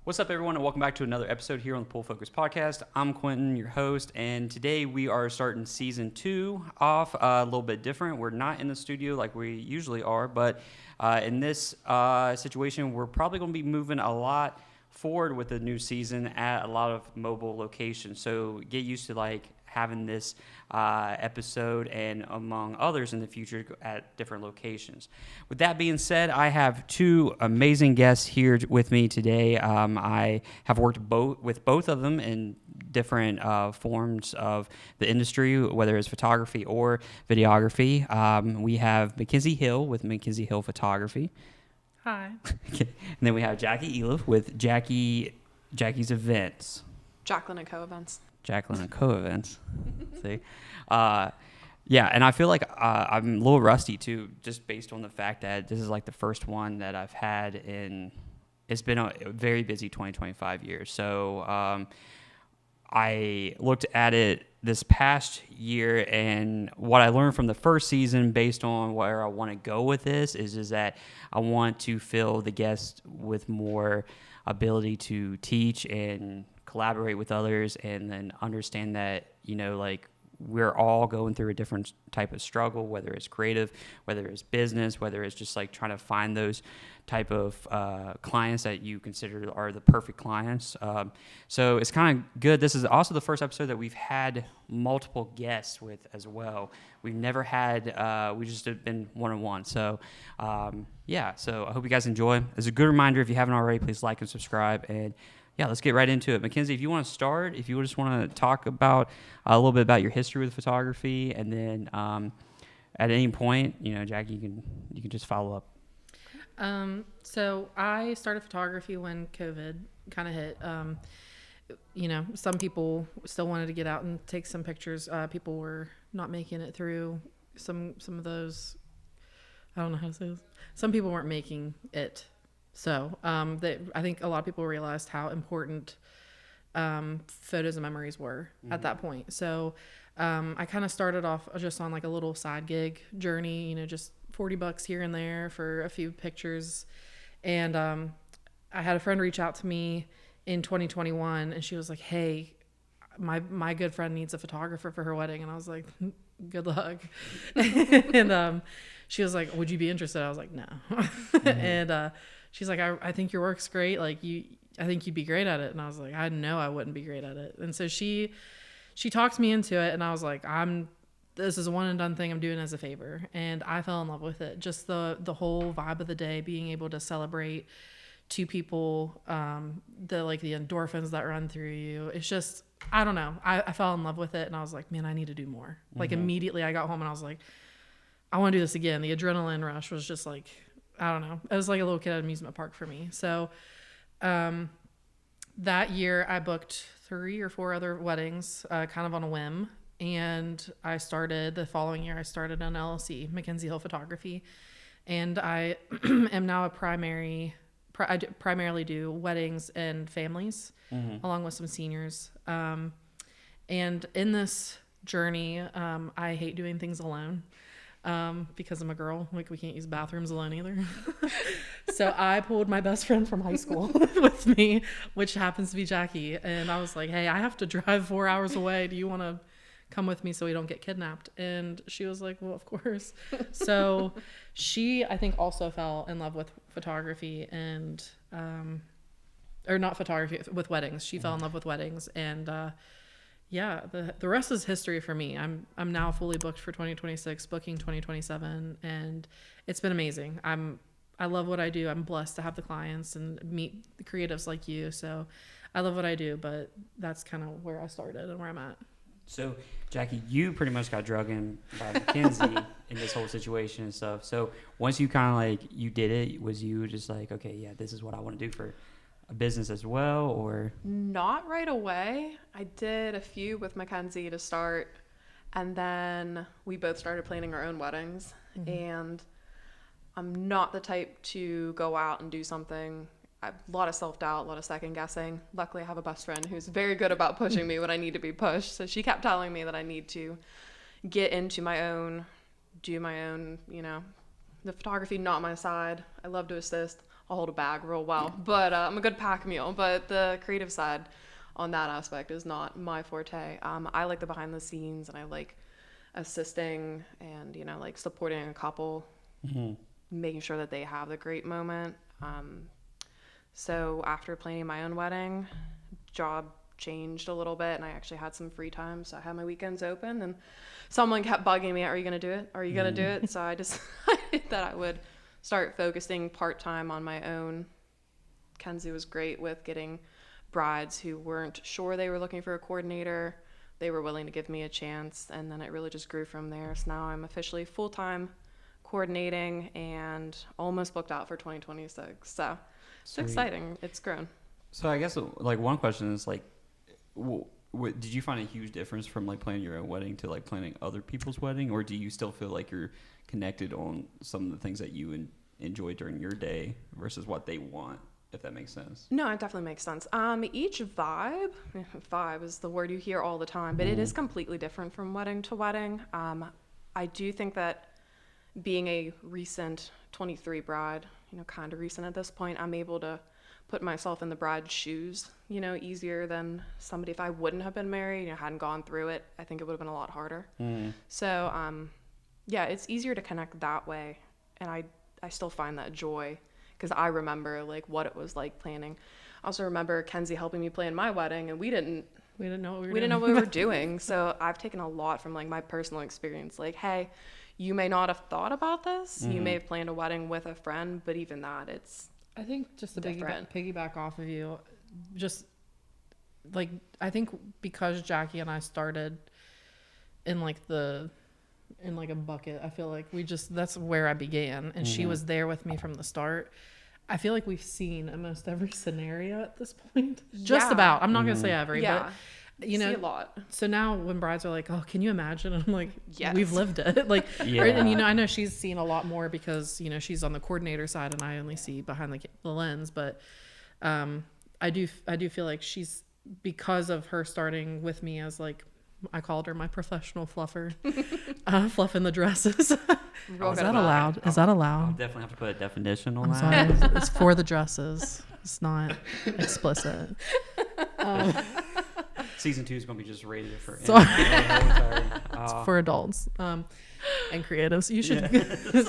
What's up, everyone, and welcome back to another episode here on the Pool Focus Podcast. I'm Quentin, your host, and today we are starting season 2 off a little bit different. We're not in the studio like we usually are, but in this situation, we're probably going to be moving a lot forward with the new season at a lot of mobile locations. So get used to having this episode and among others in the future at different locations. With that being said, I have two amazing guests here with me today. I have worked with both of them in different forms of the industry, whether it's photography or videography. We have Makenzie Hill with Makenzie Hill Photography. Hi. And then we have Jackie Eliff with Jackie's Events. Jacqueline Co Events. Jacqueline Co Events. See? Yeah, and I feel like I'm a little rusty too, just based on the fact that this is like the first one that I've had in, it's been a very busy 2025 year. So I looked at it this past year, and what I learned from the first season based on where I want to go with this is that I want to fill the guests with more ability to teach and collaborate with others, and then understand that, we're all going through a different type of struggle, whether it's creative, whether it's business, whether it's just trying to find those type of clients that you consider are the perfect clients. So it's kind of good. This is also the first episode that we've had multiple guests with as well. We've never had, we just have been one-on-one. So so I hope you guys enjoy. As a good reminder, if you haven't already, please like and subscribe. And yeah, let's get right into it. Makenzie, if you want to start, if you just want to talk about a little bit about your history with photography, and then at any point, Jackie, you can just follow up. So I started photography when COVID kind of hit. Some people still wanted to get out and take some pictures. People were not making it through some of those. I don't know how to say this. Some people weren't making it. So I think a lot of people realized how important photos and memories were at that point. So I kind of started off just on a little side gig journey, just $40 here and there for a few pictures. And I had a friend reach out to me in 2021, and she was like, hey, my good friend needs a photographer for her wedding. And I was like, good luck. And she was like, would you be interested? I was like, no. And she's like, I think your work's great. I think you'd be great at it. And I was like, I know I wouldn't be great at it. And so she talked me into it, and I was like, this is a one and done thing I'm doing as a favor. And I fell in love with it. Just the whole vibe of the day, being able to celebrate two people, the endorphins that run through you. It's just, I don't know. I fell in love with it, and I was like, man, I need to do more. Immediately I got home and I was like, I want to do this again. The adrenaline rush was just I don't know. It was like a little kid at an amusement park for me. So that year I booked 3 or 4 other weddings kind of on a whim. And the following year I started an LLC, Makenzie Hill Photography. And I am now I primarily do weddings and families, along with some seniors. And in this journey, I hate doing things alone. Because I'm a girl, we can't use bathrooms alone either. So I pulled my best friend from high school with me, which happens to be Jackie. And I was like, hey, I have to drive 4 hours away. Do you want to come with me so we don't get kidnapped? And she was like, well, of course. So she, I think, also fell in love with photography and, or not photography, with weddings. She fell in love with weddings. And, yeah, the rest is history for me. I'm now fully booked for 2026, booking 2027, and it's been amazing. I love what I do. I'm blessed to have the clients and meet the creatives like you. So I love what I do, but that's kind of where I started and where I'm at. So Jackie, you pretty much got drug in by Makenzie in this whole situation and stuff. So once you kind of you did it, was you just like, okay, yeah, this is what I want to do for a business as well, or? Not right away. I did a few with Makenzie to start, and then we both started planning our own weddings. And I'm not the type to go out and do something. A lot of self-doubt, a lot of second guessing. Luckily, I have a best friend who's very good about pushing me when I need to be pushed. So she kept telling me that I need to get into my own, do my own, the photography, not my side. I love to assist. I'll hold a bag real well, but I'm a good pack mule. But the creative side on that aspect is not my forte. I like the behind the scenes, and I like assisting and, you know, like supporting a couple, making sure that they have the great moment. So after planning my own wedding, job changed a little bit, and I actually had some free time, so I had my weekends open, and someone kept bugging me, are you going to do it? Are you going to do it? So I decided that I would start focusing part-time on my own. Kenzie was great with getting brides who weren't sure they were looking for a coordinator. They were willing to give me a chance, and then it really just grew from there. So now I'm officially full-time coordinating and almost booked out for 2026. So it's exciting. It's grown. So I guess like one question is like, did you find a huge difference from like planning your own wedding to like planning other people's wedding, or do you still feel like you're connected on some of the things that you enjoy during your day versus what they want, if that makes sense? No, it definitely makes sense. Each vibe is the word you hear all the time, but it is completely different from wedding to wedding. I do think that being a recent 23 bride, you know, kind of recent at this point, I'm able to put myself in the bride's shoes, you know, easier than somebody if I wouldn't have been married, you know, hadn't gone through it. I think it would have been a lot harder. So, yeah, it's easier to connect that way. And I still find that joy because I remember like what it was like planning. I also remember Kenzie helping me plan my wedding, and we didn't know what we didn't know what we were doing. So I've taken a lot from like my personal experience. Like, hey, you may not have thought about this. You may have planned a wedding with a friend, but even that, it's I think just to different. piggyback off of you, just like I think because Jackie and I started in like a bucket, I feel like that's where I began, and she was there with me from the start. I feel like we've seen almost every scenario at this point. Just about. I'm not gonna say every, but you know, see a lot. So now when brides are like, "Oh, can you imagine?" I'm like, Yes. "We've lived it." Like, Yeah. and you know, I know she's seen a lot more because you know she's on the coordinator side, and I only see behind the lens. But I do feel like she's, because of her starting with me as like, I called her my professional fluffer, fluffing the dresses. Is that allowed? Is that I'll allowed? definitely have to put a definition on I'm that. sorry, it's for the dresses. It's not explicit. Season 2 is going to be just rated for Sorry. It's For adults and creatives. You should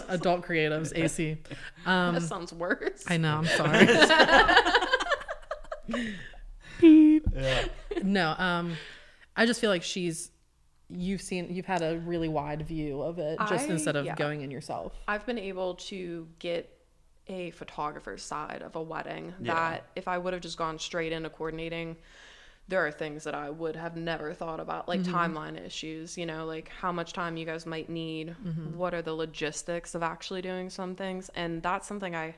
adult creatives, AC. That sounds worse. I know, I'm sorry. Beep. Yeah. No, I just feel like you've had a really wide view of it just instead of going in yourself. I've been able to get a photographer's side of a wedding that if I would have just gone straight into coordinating, there are things that I would have never thought about, like timeline issues, you know, like how much time you guys might need, what are the logistics of actually doing some things. And that's something I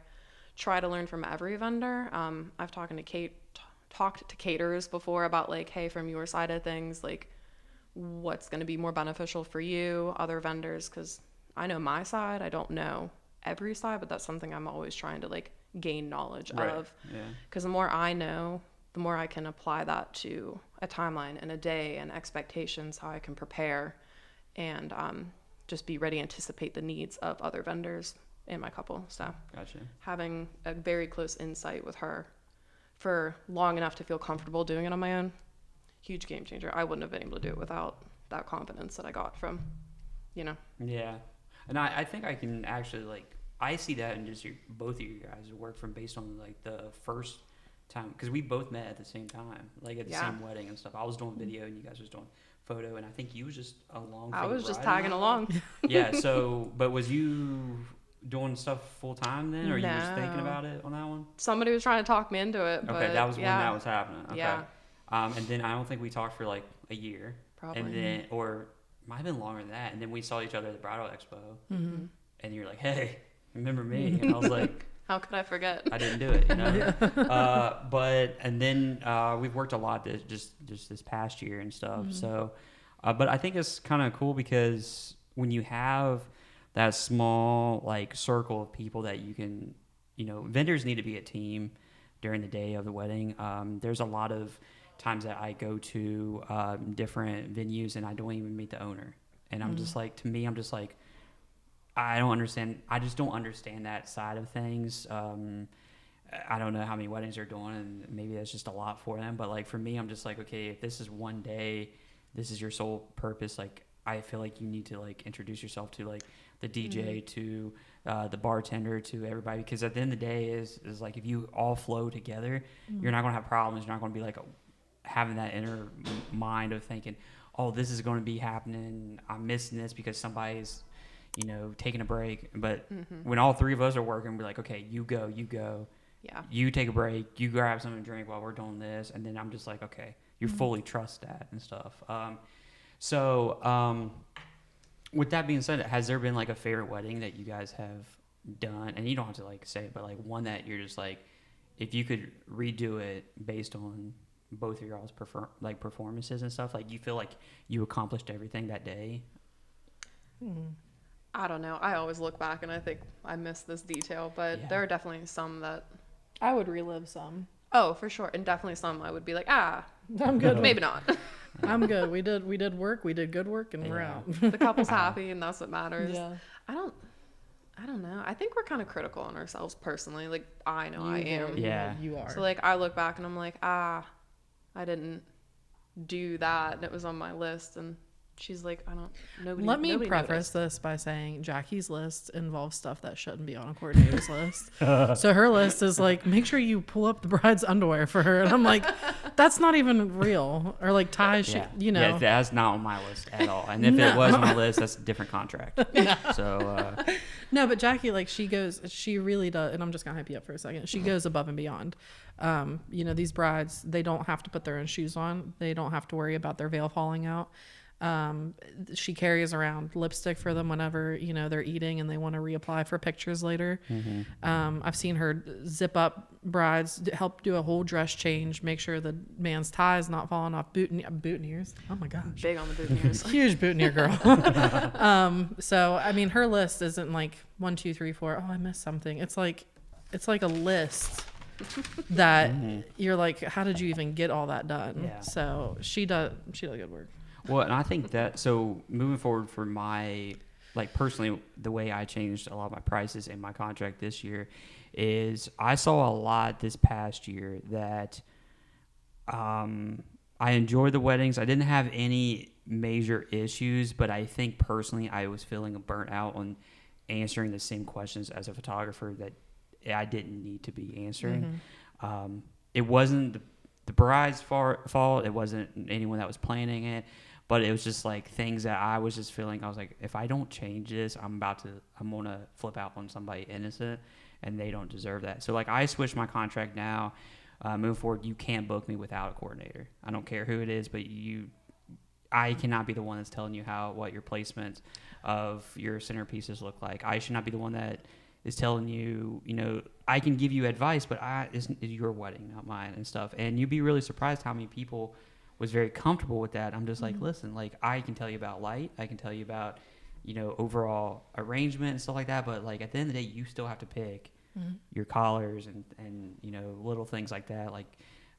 try to learn from every vendor. I've talked to caterers before about like, hey, from your side of things, like what's going to be more beneficial for you, other vendors, because I know my side, I don't know every side, but that's something I'm always trying to like gain knowledge of. Because the more I know, the more I can apply that to a timeline and a day and expectations, how I can prepare and just be ready to anticipate the needs of other vendors in my couple. So Gotcha. having a very close insight with her for long enough to feel comfortable doing it on my own, huge game changer. I wouldn't have been able to do it without that confidence that I got from, you know. Yeah. And I think I can actually, like, I see that in just both of you guys' work from based on, like, the first time. Because we both met at the same time, like, at the same wedding and stuff. I was doing video and you guys was doing photo. And I think you was just along for I the was just ride tagging on along. Yeah, so, but was you doing stuff full time then? Or you just thinking No. about it on that one? Somebody was trying to talk me into it. Okay, But that was when that was happening. Okay. Yeah. And then I don't think we talked for, like, a year. Probably. And then, or might have been longer than that. And then we saw each other at the Bridal Expo. Mm-hmm. And you're like, hey, remember me? And I was like, How could I forget? I didn't do it, you know. And then we've worked a lot just this past year and stuff. Mm-hmm. So, but I think it's kind of cool because when you have that small like circle of people that you can, you know, vendors need to be a team during the day of the wedding. There's a lot of times that I go to different venues and I don't even meet the owner, and I'm just like, to me, I'm just don't understand that side of things. I don't know how many weddings they're doing, and maybe that's just a lot for them. But like for me, I'm just like, okay, if this is one day, this is your sole purpose. Like I feel like you need to like introduce yourself to like the DJ, to the bartender, to everybody, because at the end of the day is like if you all flow together, you're not gonna have problems. You're not gonna be like having that inner mind of thinking, oh, this is going to be happening. I'm missing this because somebody's, taking a break. But when all three of us are working, we're like, okay, you go. Yeah. You take a break. You grab something to drink while we're doing this. And then I'm just like, okay, you fully trust that and stuff. With that being said, has there been like a favorite wedding that you guys have done? And you don't have to like say it, but like one that you're just like, if you could redo it based on both of y'all's performances and stuff, like you feel like you accomplished everything that day? I don't know. I always look back and I think I missed this detail, but there are definitely some that I would relive some. Oh, for sure. And definitely some I would be like, I'm good. Maybe not. I'm good. We did work. We did good work, and we're out. The couple's happy, and that's what matters. Yeah. I don't know. I think we're kind of critical on ourselves personally. Like, I know I am. Yeah. You are. So, like, I look back and I'm like, I didn't do that. And it was on my list. And she's like, Let me preface noticed. this by saying Jackie's list involves stuff that shouldn't be on a coordinator's list. So her list is like, make sure you pull up the bride's underwear for her. And I'm like, that's not even real. Or like tie, Yeah, that's not on my list at all. And if it was on my list, that's a different contract. So, no, but Jackie, like she really does. And I'm just going to hype you up for a second. She goes above and beyond. These brides, they don't have to put their own shoes on. They don't have to worry about their veil falling out. She carries around lipstick for them whenever they're eating and they want to reapply for pictures later. I've seen her zip up brides, help do a whole dress change, make sure the man's tie is not falling off boutonnieres. Oh my gosh, Big on the boutonnieres. huge boutonniere girl. So I mean, her list isn't like 1, 2, 3, 4. Oh, I missed something. It's like a list that you're like, how did you even get all that done? Yeah. So she does good work. well, and I think that, so moving forward for my, like personally, the way I changed a lot of my prices in my contract this year is I saw a lot this past year that I enjoyed the weddings. I didn't have any major issues, but I think personally I was feeling burnt out on answering the same questions as a photographer that I didn't need to be answering. It wasn't the bride's fault. It wasn't anyone that was planning it, but it was just like things that I was just feeling. I was like, if I don't change this, I'm gonna flip out on somebody innocent, and they don't deserve that. So like I switched my contract now. Moving forward, you can't book me without a coordinator. I don't care who it is, but I cannot be the one that's telling you what your placement of your centerpieces look like. I should not be the one that is telling you, I can give you advice, but it's your wedding, not mine and stuff. And you'd be really surprised how many people was very comfortable with that. I'm just like, listen, like I can tell you about light. I can tell you about, overall arrangement and stuff like that. But like at the end of the day, you still have to pick your collars and little things like that. Like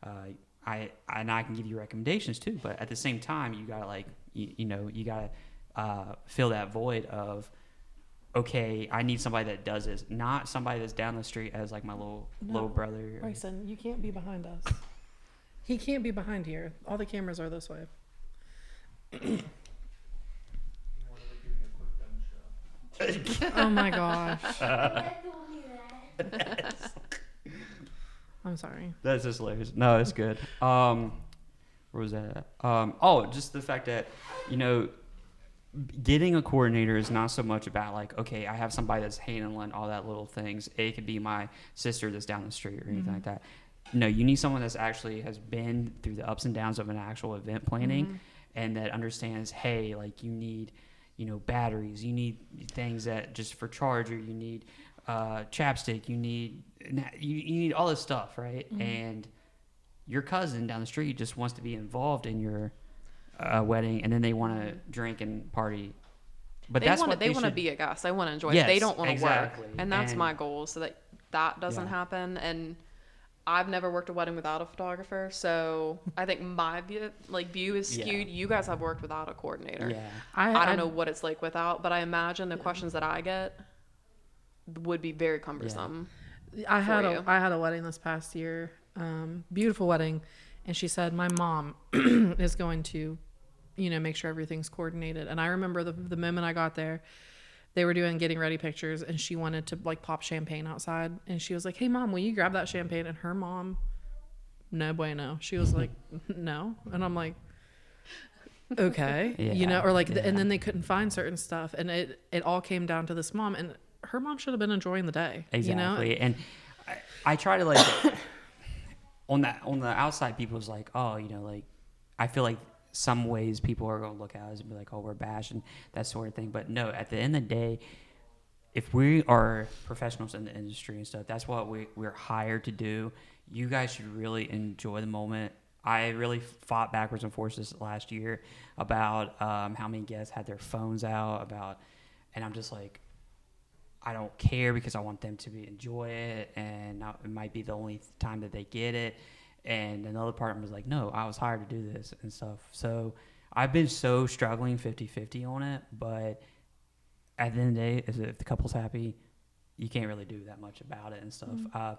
I can give you recommendations too. But at the same time, you gotta like, you gotta fill that void of, okay, I need somebody that does this, not somebody that's down the street as like my little brother. Bryson, you can't be behind us. He can't be behind here. All the cameras are this way. Oh my gosh. I'm sorry. That's just hilarious. No, it's good. Where was that at? Just the fact that, getting a coordinator is not so much about like, okay, I have somebody that's handling all that little things. It could be my sister that's down the street or anything like that. No, you need someone that's actually has been through the ups and downs of an actual event planning and that understands, hey, like you need, batteries, you need things that just for charger, you need chapstick, you need all this stuff, right? And your cousin down the street just wants to be involved in your wedding, and then they want to drink and party. But they want to be a guest. They want to enjoy it. They don't want to work, and that's my goal, so that doesn't happen. And I've never worked a wedding without a photographer, so I think my view is skewed. You guys have worked without a coordinator. Yeah. I don't know what it's like without, but I imagine the questions that I get would be very cumbersome. I had for you. I had a wedding this past year, beautiful wedding, and she said my mom is going to, make sure everything's coordinated. And I remember the moment I got there, they were doing getting ready pictures, and she wanted to like pop champagne outside, and she was like, "Hey mom, will you grab that champagne?" And her mom, no bueno. She was like, "No," and I'm like, okay, Yeah, or like, yeah. and then they couldn't find certain stuff, and it all came down to this mom, and her mom should have been enjoying the day. Exactly. And I try to like on the outside, people's like, oh, like I feel like some ways people are going to look at us and be like, oh, we're bashing that sort of thing. But no, at the end of the day, if we are professionals in the industry and stuff, that's what we're hired to do. You guys should really enjoy the moment. I really fought backwards and forwards this last year about how many guests had their phones out and I'm just like, I don't care because I want them to enjoy it, and it might be the only time that they get it. And another part was like, no, I was hired to do this and stuff. So I've been so struggling 50-50 on it, but at the end of the day, if the couple's happy, you can't really do that much about it and stuff. Mm-hmm.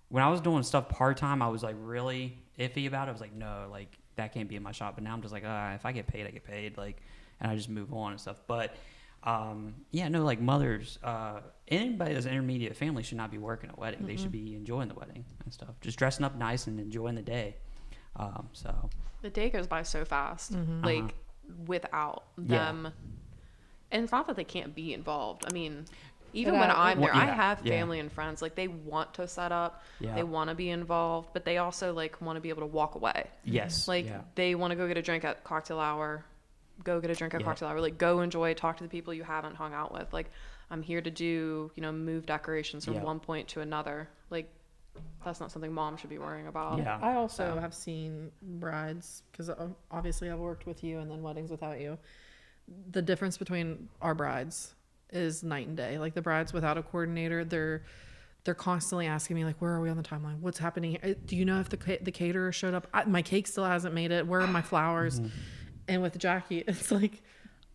When I was doing stuff part-time, I was like really iffy about it. I was like, no, like that can't be in my shop. But now I'm just like, if I get paid, I get paid. Like, and I just move on and stuff. But like mothers, anybody that's intermediate family should not be working a wedding. Mm-hmm. They should be enjoying the wedding and stuff. Just dressing up nice and enjoying the day. So the day goes by so fast, mm-hmm. like without them. And it's not that they can't be involved. I mean, even when I'm there, I have family and friends, like they want to set up, they want to be involved, but they also like want to be able to walk away. Yes. Like they want to go get a drink at cocktail hour. Cocktail hour, like go enjoy, talk to the people you haven't hung out with. Like I'm here to do, move decorations from one point to another. Like that's not something mom should be worrying about. Yeah. I also have seen brides, because obviously I've worked with you and then weddings without you. The difference between our brides is night and day. Like the brides without a coordinator, they're constantly asking me like, where are we on the timeline? What's happening? Do you know if the caterer showed up? My cake still hasn't made it. Where are my flowers? Mm-hmm. And with Jackie, it's like,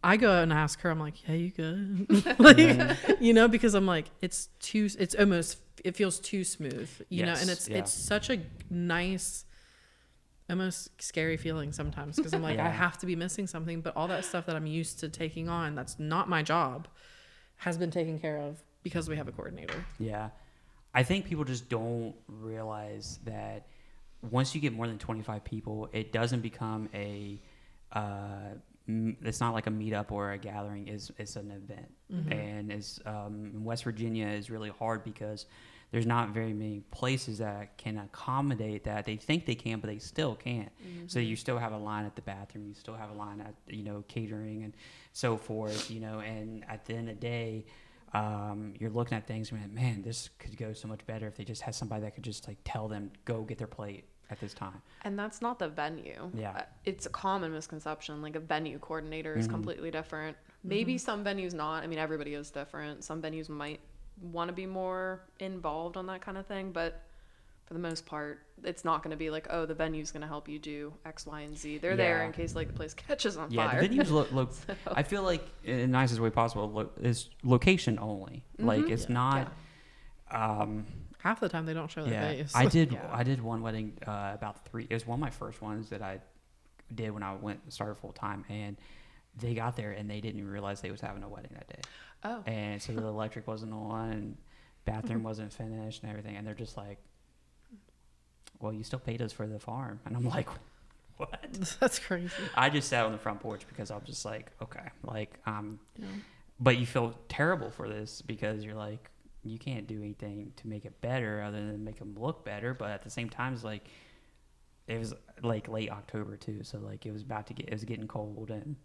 I go out and ask her, I'm like, yeah, you good? Like, because I'm like, it feels too smooth, know, and it's such a nice, almost scary feeling sometimes, because I'm like, I have to be missing something, but all that stuff that I'm used to taking on, that's not my job, has been taken care of because we have a coordinator. Yeah. I think people just don't realize that once you get more than 25 people, it doesn't become it's not like a meetup or a gathering. It's an event. Mm-hmm. And in West Virginia is really hard because there's not very many places that can accommodate that. They think they can, but they still can't. Mm-hmm. So you still have a line at the bathroom. You still have a line at, catering and so forth, and at the end of the day, you're looking at things and man, this could go so much better if they just had somebody that could just like tell them, go get their plate at this time. And that's not the venue. Yeah. It's a common misconception. Like a venue coordinator is completely different. Maybe some venues not. I mean, everybody is different. Some venues might want to be more involved on that kind of thing, but for the most part, it's not going to be like, oh, the venue's going to help you do X, Y, and Z. They're there in case like the place catches on fire. Yeah, the venues look so. I feel like in the nicest way possible is location only. Like it's not. Half the time they don't show their face. I did one wedding about 3. It was one of my first ones that I did when I started full time, and they got there and they didn't even realize they was having a wedding that day. Oh. And so the electric wasn't on, and bathroom wasn't finished, and everything. And they're just like, "Well, you still paid us for the farm," and I'm like, "What?" That's crazy. I just sat on the front porch because I was just like, "Okay," like But you feel terrible for this because you're like, you can't do anything to make it better other than make them look better. But at the same time, it's like it was like late October too, so like it was getting cold, and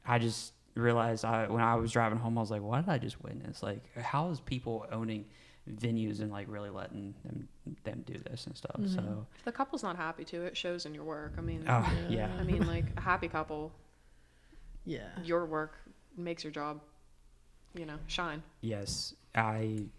I just realized when I was driving home, I was like, what did I just witness? Like, how is people owning venues and like really letting them do this and stuff? So if the couple's not happy too, it shows in your work. I mean, I mean, like a happy couple, your work makes your job, shine. Yes, and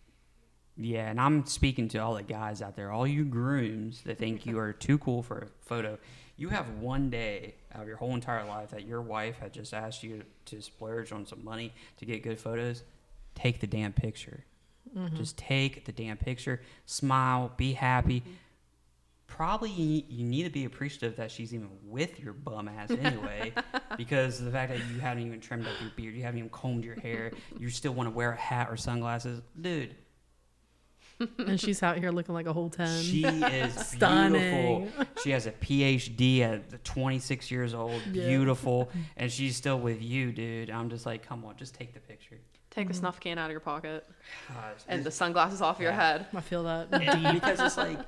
I'm speaking to all the guys out there, all you grooms that think you are too cool for a photo. You have one day out of your whole entire life that your wife had just asked you to splurge on some money to get good photos. Take the damn picture. Just take the damn picture, smile, be happy. Probably you need to be appreciative that she's even with your bum ass anyway, because the fact that you haven't even trimmed up your beard, you haven't even combed your hair, you still want to wear a hat or sunglasses, dude. And she's out here looking like a whole 10. She is Stunning. beautiful. She has a PhD at 26 years old, beautiful, and she's still with you, dude. I'm just like, come on, just take the picture. Take the snuff can out of your pocket Gosh, and the sunglasses off your head. I feel that. because it's like,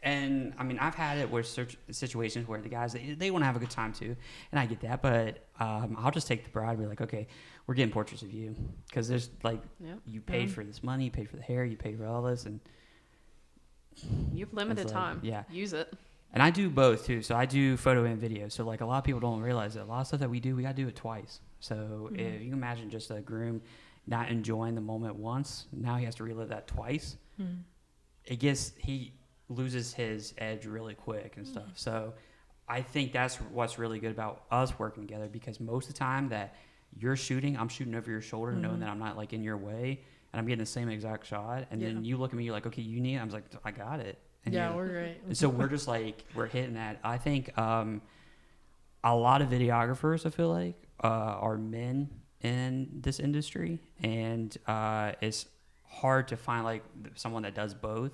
and I mean, I've had it where situations where the guys they want to have a good time too, and I get that, but I'll just take the bride and be like, okay, we're getting portraits of you, because there's like, you paid for this money, you paid for the hair, you paid for all this, and You've limited like, time. yeah, Use it. and I do both too. So I do photo and video. So like a lot of people don't realize that a lot of stuff that we gotta do it twice. So if you imagine just a groom not enjoying the moment once, now he has to relive that twice. He loses his edge really quick and stuff. So I think that's what's really good about us working together, because most of the time that you're shooting, I'm shooting over your shoulder, knowing that I'm not like in your way, and I'm getting the same exact shot. And then you look at me, you're like, okay, you need it. I'm like, I got it. And we're great. and so we're just like, we're hitting that. I think a lot of videographers, I feel like, are men in this industry, and it's hard to find like someone that does both.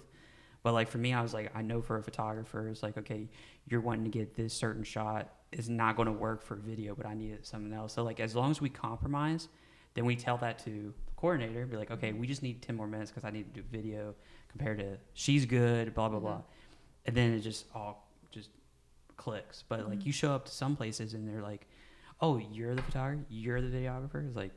But like for me, I was like, I know for a photographer, it's like, okay, you're wanting to get this certain shot, is not going to work for video, but I needed something else. So like, as long as we compromise, then we tell that to the coordinator, be like, okay, we just need 10 more minutes because I need to do video compared to she's good, blah blah blah, and then it just all just clicks. But like, you show up to some places and they're like, oh, you're the photographer, you're the videographer. It's like,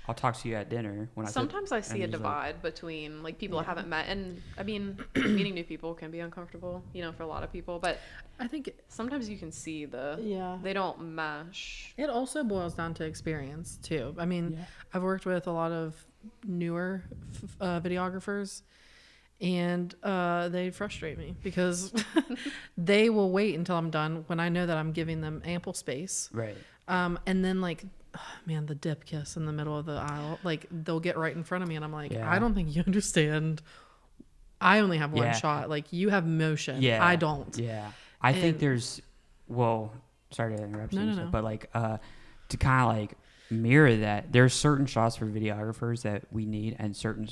I'll talk to you at dinner. Sometimes I see a divide between like people I haven't met, and I mean, meeting new people can be uncomfortable, for a lot of people. But I think sometimes you can see they don't mesh. it also boils down to experience too. I mean, I've worked with a lot of newer videographers, and they frustrate me because they will wait until I'm done when I know that I'm giving them ample space. Right. And then like, the dip kiss in the middle of the aisle, like they'll get right in front of me and I'm like, I don't think you understand. I only have one shot. Like, you have motion. Yeah. I don't. Yeah. I think there's, sorry to interrupt you, No. but like, to kind of like mirror that, there's certain shots for videographers that we need and certain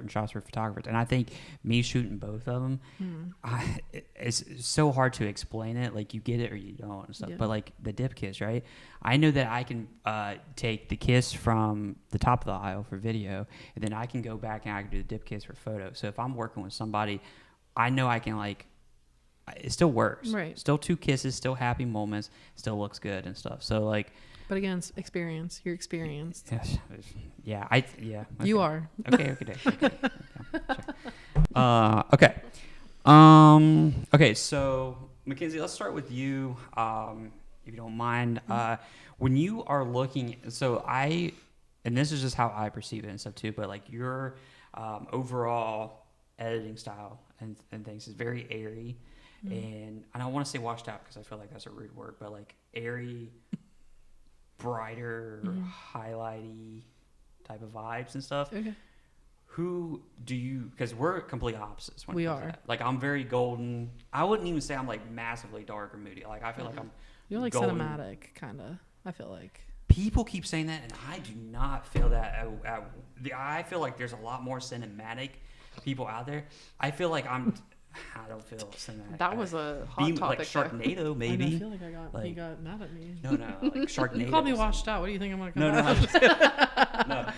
shots for photographers. And I think me shooting both of them, it's so hard to explain it. Like, you get it or you don't and stuff. Yeah. But like the dip kiss, right? I know that I can take the kiss from the top of the aisle for video, and then I can go back and I can do the dip kiss for photo. So if I'm working with somebody, I know I can like, it still works. Right. Still 2 kisses, still happy moments, still looks good and stuff. So like, But again, it's experience. You're experienced. yes, okay. You are. Okay. Sure. Okay. Okay. So Makenzie, let's start with you, if you don't mind. When you are looking, and this is just how I perceive it and stuff too, but like your overall editing style and things is very airy, and I don't want to say washed out because I feel like that's a rude word, but like airy, brighter, highlighty type of vibes and stuff. Okay. Who do you, because we're complete opposites when it We comes to are. that. Like, I'm very golden. I wouldn't even say I'm like massively dark or moody. Like, I feel like I'm You're like golden. cinematic, kind of. I feel like. People keep saying that, and I do not feel that. I feel like there's a lot more cinematic people out there. I feel like I don't feel cinematic. That was a hot topic. Like Sharknado, I maybe. feel like he got mad at me. No, like Sharknado. You called me or washed out. What do you think I'm gonna come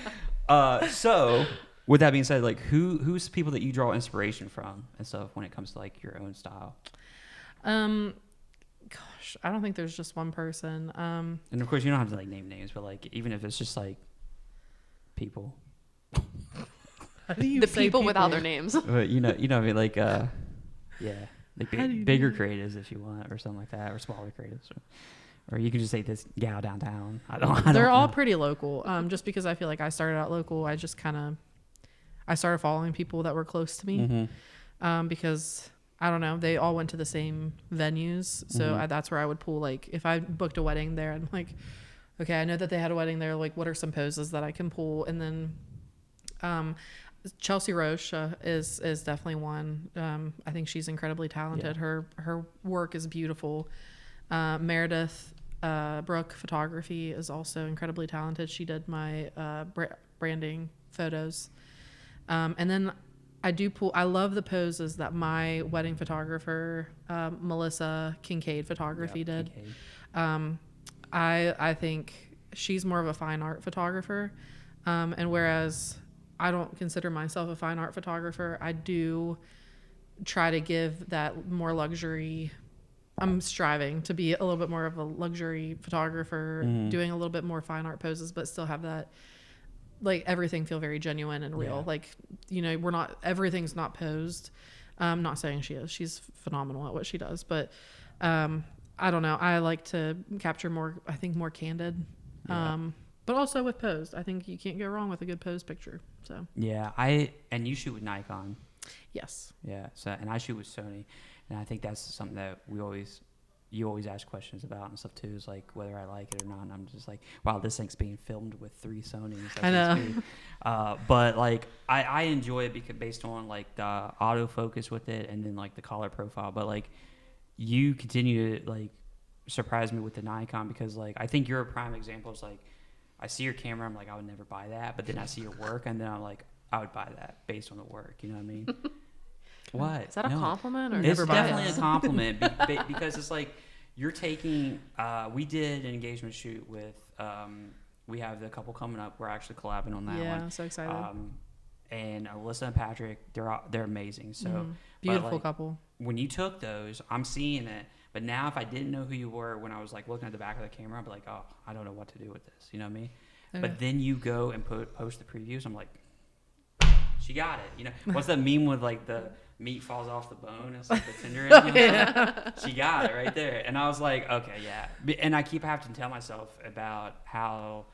No. So with that being said, like who's the people that you draw inspiration from and stuff when it comes to like your own style? Gosh, I don't think there's just one person. And of course you don't have to like name names, but like even if it's just like people. How do you The say people without their names. But you know what I mean, like like How do you bigger do creatives if you want, or something like that, or smaller creatives, or you can just say this gal downtown. They're all know. pretty local. Just because I feel like I started out local, I started following people that were close to me. Because I don't know, they all went to the same venues, so that's where I would pull. Like, if I booked a wedding there, I'm like, okay, I know that they had a wedding there. Like, what are some poses that I can pull? And then Chelsea Roche is definitely one. I think she's incredibly talented. Yeah. Her work is beautiful. Meredith Brooke Photography is also incredibly talented. She did my branding photos. And then I love the poses that my wedding photographer, Melissa Kincaid Photography did. Kincaid. I think she's more of a fine art photographer. And whereas I don't consider myself a fine art photographer, I do try to give that more luxury. I'm striving to be a little bit more of a luxury photographer, doing a little bit more fine art poses, but still have that, like, everything feel very genuine and real. Yeah. Like, everything's not posed. I'm not saying she is. She's phenomenal at what she does, but I don't know. I like to capture more candid. Yeah. But also with posed. I think you can't go wrong with a good posed picture. So Yeah, and you shoot with Nikon. yes. Yeah, so and I shoot with Sony, and I think that's something that you always ask questions about and stuff too, is like whether I like it or not. And I'm just like, wow, this thing's being filmed with 3 Sonys. I know. But like I enjoy it because based on like the autofocus with it and then like the color profile. But like you continue to like surprise me with the Nikon because like I think you're a prime example. It's like I see your camera, I'm like, I would never buy that. But then I see your work, and then I'm like, I would buy that based on the work. You know what I mean? What? Is that a compliment or It's never buy definitely that? a compliment because it's like you're taking. We did an engagement shoot with. We have the couple coming up. We're actually collabing on that Yeah, one. so excited. And Alyssa and Patrick, they're amazing. So Beautiful like, couple. when you took those, I'm seeing it. But now, if I didn't know who you were when I was like looking at the back of the camera, I'd be like, oh, I don't know what to do with this. You know what I mean? Okay. But then you go and post the previews. I'm like, she got it. You know, what's that meme with like the meat falls off the bone? It's like the tender end. You know? She got it right there. And I was like, okay, yeah. And I keep having to tell myself about how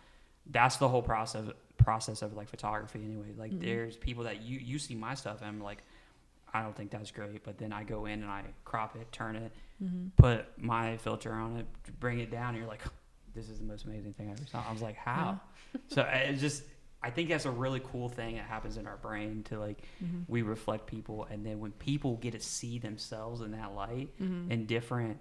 that's the whole process of like photography anyway. Like there's people that you see my stuff and I'm like, I don't think that's great. But then I go in and I crop it, turn it, put my filter on it, bring it down, and you're like, this is the most amazing thing I ever saw. I was like, how? So I think that's a really cool thing that happens in our brain to like, we reflect people. And then when people get to see themselves in that light and different,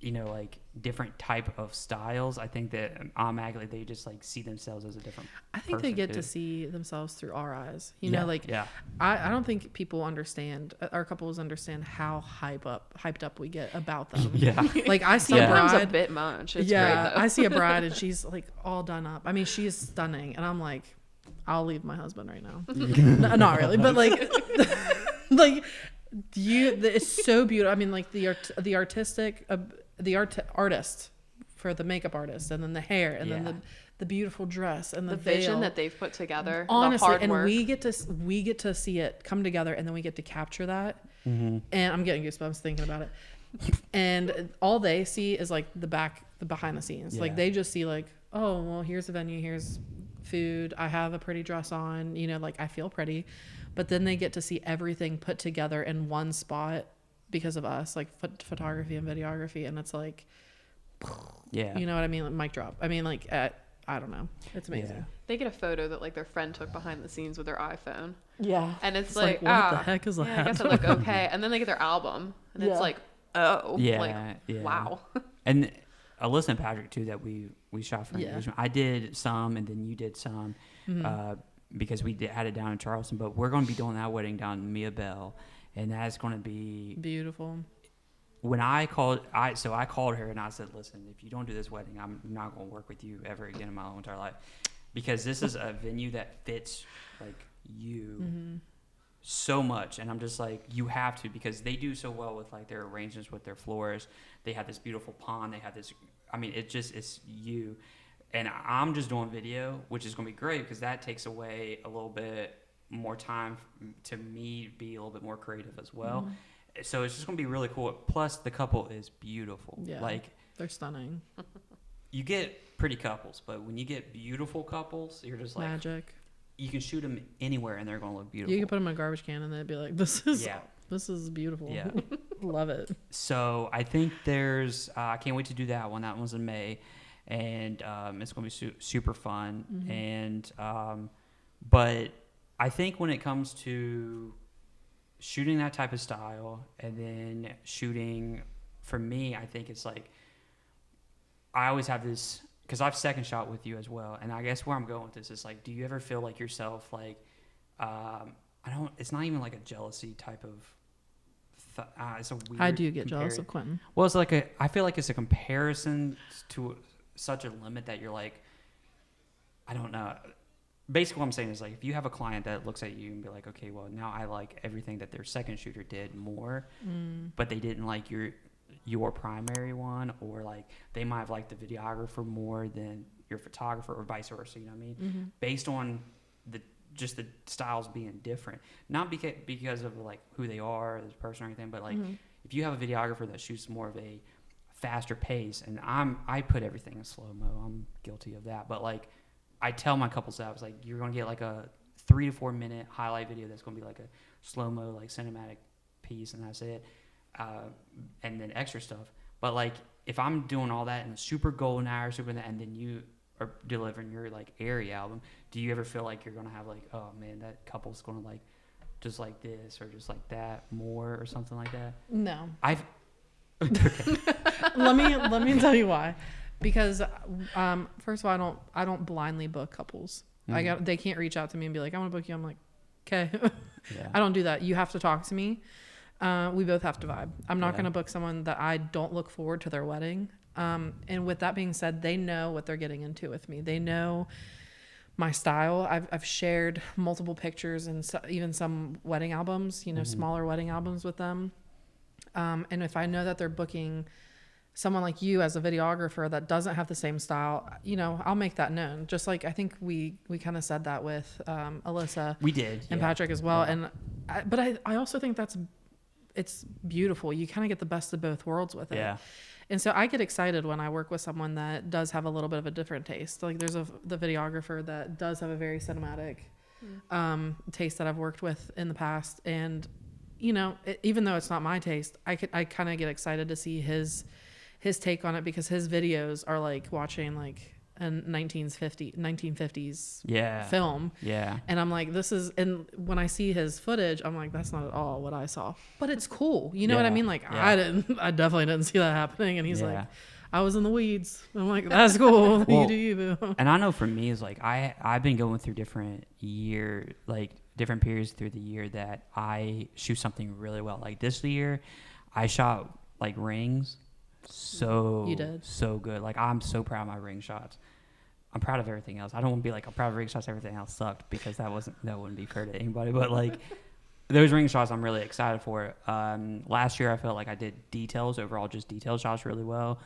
like different type of styles, I think that automatically they just like see themselves as a different I think they person, get too. to see themselves through our eyes. Yeah. I don't think people understand, our couples understand how hyped up we get about them. Yeah. Like I see a sometimes a bride. bit much. It's Yeah, great though. I see a bride and she's like all done up. I mean, she is stunning, and I'm like, I'll leave my husband right now. No, not really, but like, like it's so beautiful. I mean, like the artistic, artist for the makeup artist, and then the hair, and then the beautiful dress, and the vision veil. that they've put together. Honestly, the hard and work. we get to see it come together, and then we get to capture that. And I'm getting goosebumps thinking about it. And all they see is like the behind the scenes. Like they just see like, oh well, here's the venue, here's food, I have a pretty dress on, like I feel pretty. But then they get to see everything put together in one spot because of us, like photography and videography, and it's like, Yeah. you know what I mean? Like, mic drop. I mean, like I don't know, it's amazing. They get a photo that like their friend took behind the scenes with their iPhone, Yeah, and it's like, like, what the heck is that? I guess I'm like, okay. And then they get their album, and it's like, oh, Yeah, like, yeah. wow. And Alyssa and Patrick too, that we shot for Yeah. engagement. I did some, and then you did some, because we had it down in Charleston. But we're going to be doing that wedding down in Mia Bell, and that's going to be Beautiful. when I called her and I said, listen, if you don't do this wedding, I'm not going to work with you ever again in my whole entire life, because this is a venue that fits like you so much. And I'm just like, you have to, because they do so well with like their arrangements with their floors. They have this beautiful pond. They have this, I mean, it's you. And I'm just doing video, which is going to be great because that takes away a little bit more time to me be a little bit more creative as well. So it's just going to be really cool. Plus, the couple is beautiful. Yeah, like they're stunning. You get pretty couples, but when you get beautiful couples, you're just like, Magic. you can shoot them anywhere and they're going to look beautiful. You can put them in a garbage can and they'd be like, this is beautiful. Yeah. Love it. So I think I can't wait to do that one. That one's in May, and it's going to be super fun. And but I think when it comes to shooting that type of style and then shooting, for me, I think it's like, I always have this, because I've second shot with you as well, and I guess where I'm going with this is like, do you ever feel like yourself like, it's not even like a jealousy type of, it's a weird. I do get jealous of Quentin. Well, it's like I feel like it's a comparison to such a limit that you're like, I don't know. Basically, what I'm saying is like, if you have a client that looks at you and be like, okay, well, now I like everything that their second shooter did more, but they didn't like your primary one, or like they might have liked the videographer more than your photographer, or vice versa. You know what I mean? Based on the styles being different, not because of like who they are as a person or anything, but like if you have a videographer that shoots more of a faster pace, and I put everything in slow mo. I'm guilty of that, but like I tell my couples that I was like, you're gonna get like a 3 to 4 minute highlight video that's gonna be like a slow mo like cinematic piece, and that's it, and then extra stuff. But like if I'm doing all that in a super golden hour, and then you are delivering your like airy album, do you ever feel like you're gonna have like, oh man, that couple's gonna like just like this or just like that more or something like that? No. Okay. let me tell you why. Because first of all, I don't blindly book couples. They can't reach out to me and be like, I want to book you. I'm like, okay. Yeah. I don't do that. You have to talk to me. We both have to vibe. I'm not going to book someone that I don't look forward to their wedding. And with that being said, they know what they're getting into with me. They know my style. I've shared multiple pictures and even some wedding albums, smaller wedding albums with them. And if I know that they're booking someone like you as a videographer that doesn't have the same style, I'll make that known. Just like I think we kind of said that with Alyssa. We did. And Patrick as well. Yeah. And I also think it's beautiful. You kind of get the best of both worlds with it. Yeah. And so I get excited when I work with someone that does have a little bit of a different taste. Like there's the videographer that does have a very cinematic taste that I've worked with in the past. And, even though it's not my taste, I kind of get excited to see his take on it, because his videos are like watching like a 1950s film. Yeah. And I'm like, and when I see his footage, I'm like, that's not at all what I saw, but it's cool. You know what I mean? Like I definitely didn't see that happening. And he's like, I was in the weeds. I'm like, that's cool. Well, you do you, boo. And I know for me, it's like, I've been going through different periods through the year that I shoot something really well. Like this year I shot like rings. So good. Like I'm so proud of my ring shots. I'm proud of everything else. I don't want to be like, I'm proud of ring shots, everything else sucked, because that wouldn't be fair to anybody. But like those ring shots, I'm really excited for. Last year I felt like I did overall just detail shots really well.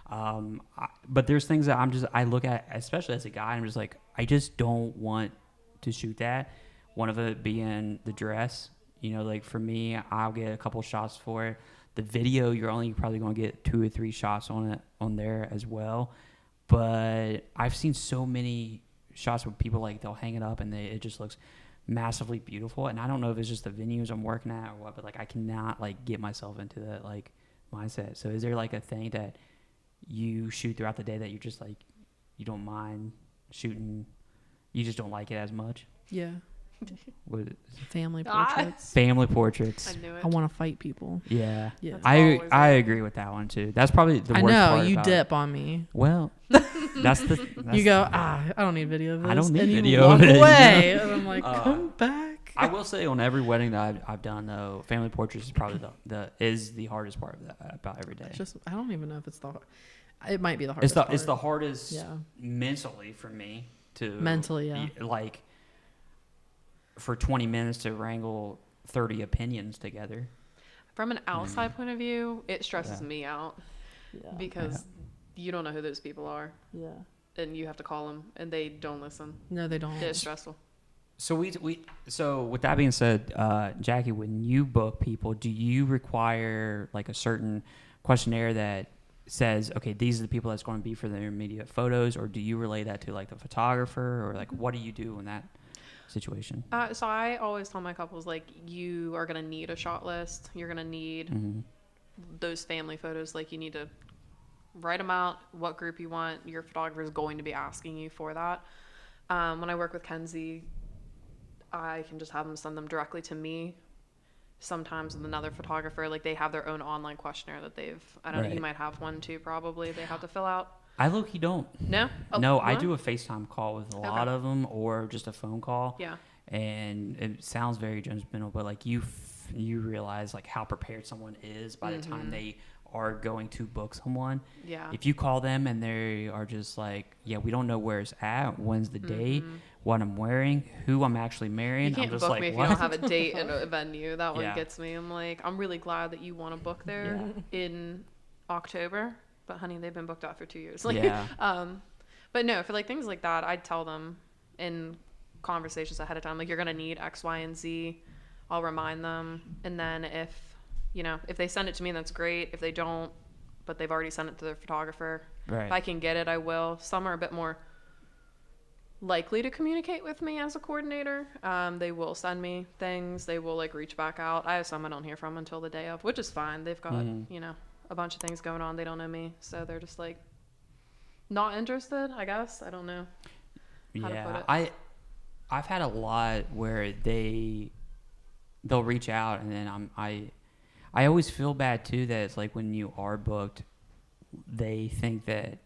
But there's things that I look at, especially as a guy, and I'm just like, I just don't want to shoot that. One of it being the dress. Like for me, I'll get a couple shots for it. The video, you're only probably going to get 2 or 3 shots on there as well. But I've seen so many shots where people like they'll hang it up and it just looks massively beautiful. And I don't know if it's just the venues I'm working at or what, but like I cannot like get myself into that like mindset. So is there like a thing that you shoot throughout the day that you just like, you don't mind shooting, you just don't like it as much? Yeah. What? Family portraits. Family portraits. I knew it. I want to fight people. Yeah. Yeah. I agree with that one too. That's probably the worst part. I know you dip on me. Well, that's you go. I don't need video of this. I don't need and video you walk of it. away, and I'm like, come back. I will say on every wedding that I've done though, family portraits is probably the hardest part of that about every day. I don't even know if it's it might be the hardest. It's the hardest mentally for me to like. For 20 minutes to wrangle 30 opinions together. From an outside point of view, it stresses me out because you don't know who those people are. Yeah. And you have to call them and they don't listen. No, they don't. It's stressful. So so with that being said, Jackie, when you book people, do you require like a certain questionnaire that says, okay, these are the people that's going to be for their immediate photos, or do you relay that to like the photographer, or like what do you do in that situation? So I always tell my couples, like, you are going to need a shot list. You're going to need those family photos. Like, you need to write them out, what group you want. Your photographer is going to be asking you for that. When I work with Kenzie, I can just have them send them directly to me. Sometimes with another photographer, like they have their own online questionnaire that I don't know, you might have one too, probably, they have to fill out. I low-key don't. No? Oh, No, you I don't? do a FaceTime call with a lot of them, or just a phone call. Yeah. And it sounds very judgmental, but like you realize like how prepared someone is by the time they are going to book someone. Yeah. If you call them and they are just like, yeah, we don't know where it's at, when's the day, what I'm wearing, who I'm actually marrying. You can't I'm just book like, me if what? you don't have a date and a venue. That one Yeah. gets me. I'm like, I'm really glad that you want to book there in October, but honey, they've been booked out for 2 years. Like, Yeah. But no, for like things like that, I'd tell them in conversations ahead of time, like, you're gonna need X, Y, and Z. I'll remind them, and then if they send it to me, that's great. If they don't, but they've already sent it to their photographer, Right. if I can get it, I will. Some are a bit more likely to communicate with me as a coordinator. They will send me things. They will like reach back out. I have some I don't hear from until the day of, which is fine. They've got a bunch of things going on. They don't know me, so they're just like not interested, I guess. I don't know how to put it. I've had a lot where they'll reach out, and then I always feel bad too that it's like when you are booked, they think that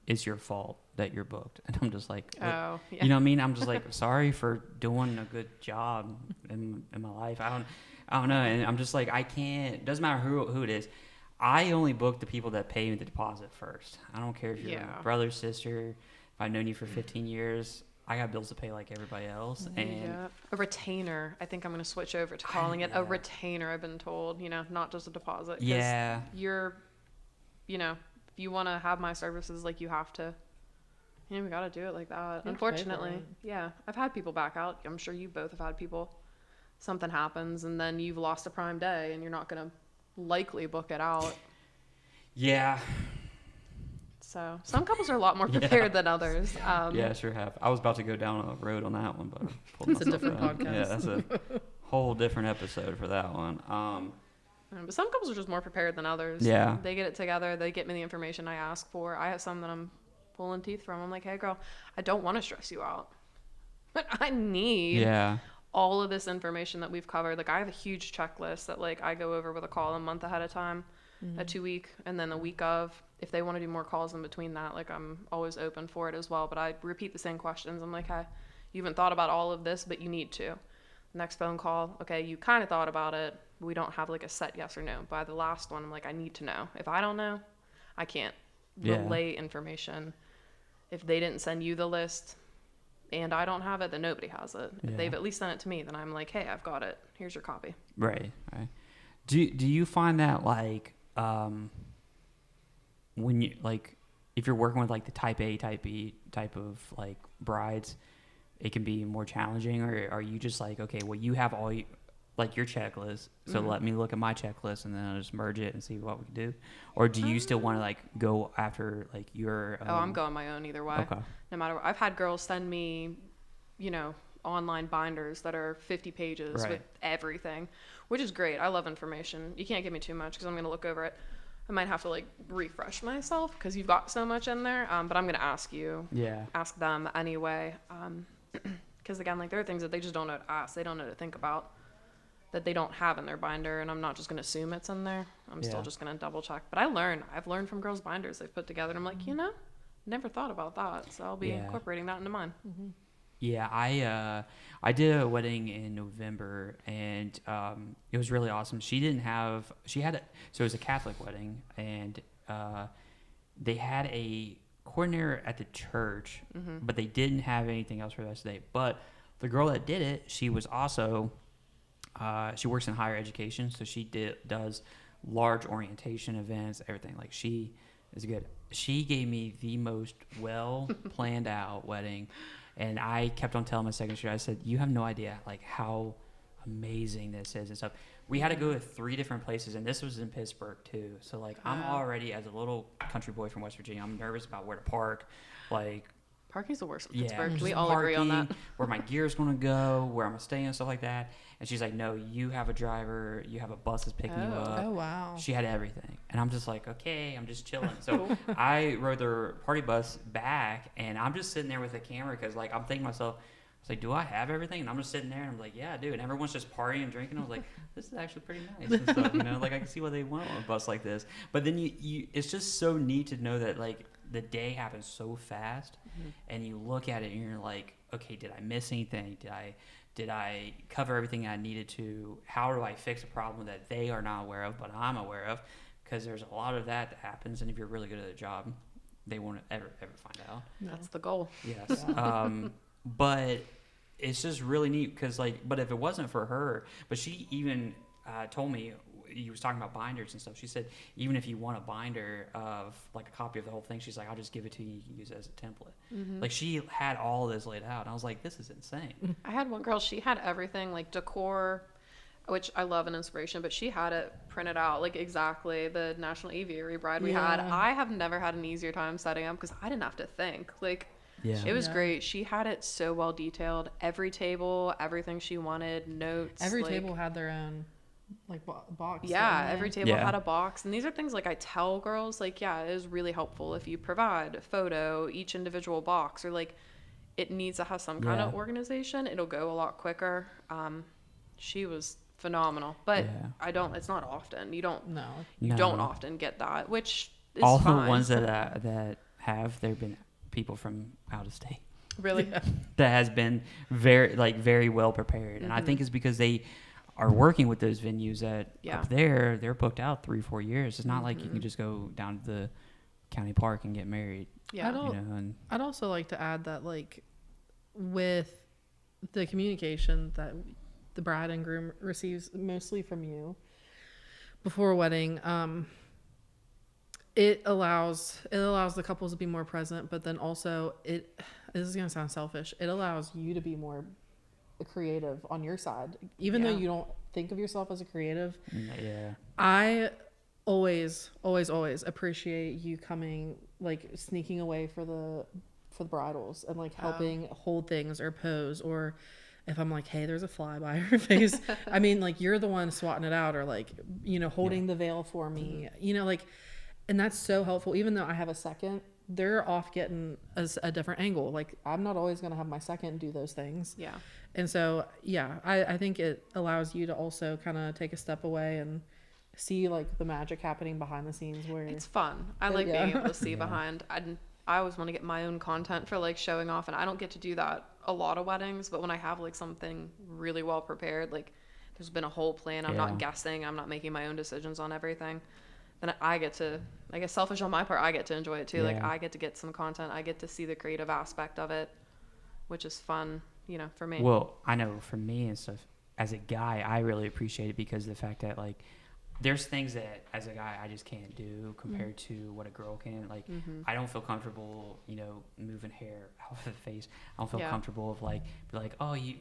it's your fault that you're booked, and I'm just like, Oh, yeah. you know what I mean? I'm just like, sorry for doing a good job in my life. I don't know, and I'm just like, I can't. Doesn't matter who it is. I only book the people that pay me the deposit first. I don't care if you're Yeah. a brother, sister. If I've known you for 15 years, I got bills to pay like everybody else. And Yeah. A retainer. I think I'm going to switch over to calling it a retainer, I've been told, not just a deposit. 'Cause yeah, you're, if you want to have my services, like, you have to, we got to do it like that. You have to pay for Unfortunately. it. Yeah. I've had people back out. I'm sure you both have had people, something happens and then you've lost a prime day and you're not going to likely book it out. yeah, So some couples are a lot more prepared than others. yeah. I sure have. I was about to go down a road on that one, but I pulled It's a myself different back. podcast. Yeah, that's a whole different episode for that one. But some couples are just more prepared than others. Yeah. They get it together. They get me the information I ask for. I have some that I'm pulling teeth from. I'm like, hey, girl, I don't want to stress you out. But I need all of this information that we've covered. Like, I have a huge checklist that, like, I go over with a call a month ahead of time, a 2 week, and then a week of. If they want to do more calls in between that, like, I'm always open for it as well. But I repeat the same questions. I'm like, hey, you haven't thought about all of this, but you need to. Next phone call, okay, you kind of thought about it. We don't have like a set yes or no. By the last one, I'm like, I need to know. If I don't know, I can't relay information. If they didn't send you the list and I don't have it, then nobody has it. If they've at least sent it to me, then I'm like, hey, I've got it. Here's your copy. Right. Do you find that like when you like if you're working with like the type A, type B type of like brides, it can be more challenging, or are you just like, okay, well, you have all like your checklist, so let me look at my checklist and then I'll just merge it and see what we can do? Or do you still want to like go after like your I'm going my own either way. Okay. No matter what. I've had girls send me, online binders that are 50 pages with everything, which is great. I love information. You can't give me too much because I'm going to look over it. I might have to like refresh myself because you've got so much in there. But I'm going to ask them anyway. Because again, like, there are things that they just don't know to ask. They don't know to think about that they don't have in their binder. And I'm not just going to assume it's in there. I'm still just going to double check. But I've learned from girls' binders they've put together. And I'm like, never thought about that. So I'll be incorporating that into mine. Mm-hmm. Yeah, I did a wedding in November, and it was really awesome. So it was a Catholic wedding, and they had a coordinator at the church, but they didn't have anything else for the rest of the day. But the girl that did it, she was also she works in higher education, so she does large orientation events, everything. Like, she is good. She gave me the most well planned out wedding. And I kept on telling my secretary, I said, you have no idea like how amazing this is and stuff. We had to go to 3 different places, and this was in Pittsburgh too. So like, I'm already, as a little country boy from West Virginia, I'm nervous about where to park. Like, Parking's the worst in Pittsburgh. We just all agree on that. Where my gear's going to go, where I'm going to stay and stuff like that. And she's like, no, you have a driver, you have a bus that's picking you up. Oh, wow. She had everything. And I'm just like, okay, I'm just chilling. So I rode the party bus back, and I'm just sitting there with the camera because, like, I'm thinking to myself, was like, do I have everything? And I'm just sitting there and I'm like, yeah, I do. And everyone's just partying and drinking. I was like, this is actually pretty nice and stuff, like I can see why they want a bus like this. But then you it's just so neat to know that like the day happens so fast, and you look at it and you're like, okay, did I miss anything? Did I cover everything I needed to? How do I fix a problem that they are not aware of, but I'm aware of? Because there's a lot of that happens, and if you're really good at the job, they won't ever find out. That's the goal. Yes. But it's just really neat because, like, but if it wasn't for her, but she even told me, you was talking about binders and stuff. She said, even if you want a binder of like a copy of the whole thing, she's like, I'll just give it to you. You can use it as a template. Like, she had all this laid out. And I was like, this is insane. I had one girl, she had everything, like decor, which I love an inspiration, but she had it printed out, like exactly the National Aviary bride we had. I have never had an easier time setting up because I didn't have to think. Like, it was great. She had it so well detailed. Every table, everything she wanted, notes. Every table had their own like box. Yeah, every table had a box. And these are things like I tell girls, like, yeah, it is really helpful if you provide a photo, each individual box, or like it needs to have some kind of organization. It'll go a lot quicker. She was phenomenal, but it's not often. You don't often get that, which is all fine. the ones that have, there have been people from out of state. Really? That has been very well prepared. And I think it's because they are working with those venues that up there, they're booked out 3-4 years. It's not like you can just go down to the county park and get married. Yeah. I'd also like to add that, like, with the communication that the bride and groom receives mostly from you before a wedding, it allows the couples to be more present, but then also this is going to sound selfish, it allows you to be more creative on your side, even though you don't think of yourself as a creative. I always appreciate you coming, like, sneaking away for the bridals and like helping hold things or pose, or if I'm like, hey, there's a fly by her face, I mean, like, you're the one swatting it out, or like, holding the veil for me, like, and that's so helpful. Even though I have a second, they're off getting a different angle. Like, I'm not always going to have my second do those things. Yeah. And so, I think it allows you to also kind of take a step away and see, like, the magic happening behind the scenes where it's fun. I like being able to see behind. I always want to get my own content for, like, showing off, and I don't get to do that a lot of weddings, but when I have, like, something really well prepared, like, there's been a whole plan, I'm not guessing, I'm not making my own decisions on everything, then I get to, I guess, selfish on my part, I get to enjoy it too. Like, I get to get some content, I get to see the creative aspect of it, which is fun, for me. Well, I know for me and stuff, as a guy, I really appreciate it because of the fact that, like, there's things that as a guy I just can't do compared to what a girl can. Like, I don't feel comfortable, moving hair out of the face. I don't feel comfortable of, like, be like, oh, you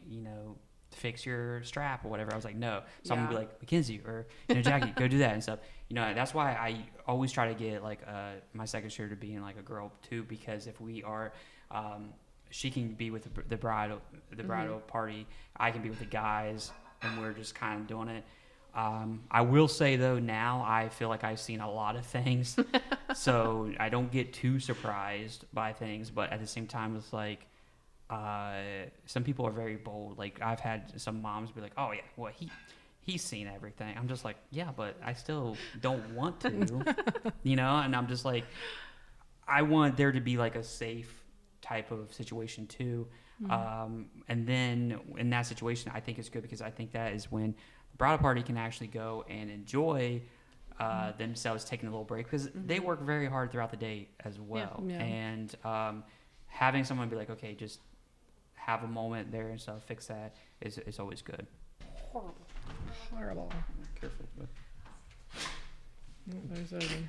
fix your strap or whatever. I was like, no. Someone would be like, Makenzie or Jackie, go do that and stuff. That's why I always try to get, like, my second shirt to being like a girl too, because if we are, she can be with the bridal party, I can be with the guys, and we're just kind of doing it. I will say, though, now I feel like I've seen a lot of things, so I don't get too surprised by things, but at the same time, it's like, some people are very bold. Like, I've had some moms be like, oh, yeah, well, he's seen everything. I'm just like, yeah, but I still don't want to, and I'm just like, I want there to be, like, a safe type of situation, too. And then in that situation, I think it's good because I think that is when the bridal party can actually go and enjoy themselves taking a little break, because they work very hard throughout the day as well. And having someone be like, okay, just have a moment there and stuff, fix that, is always good. Horrible. Careful. There's Odie.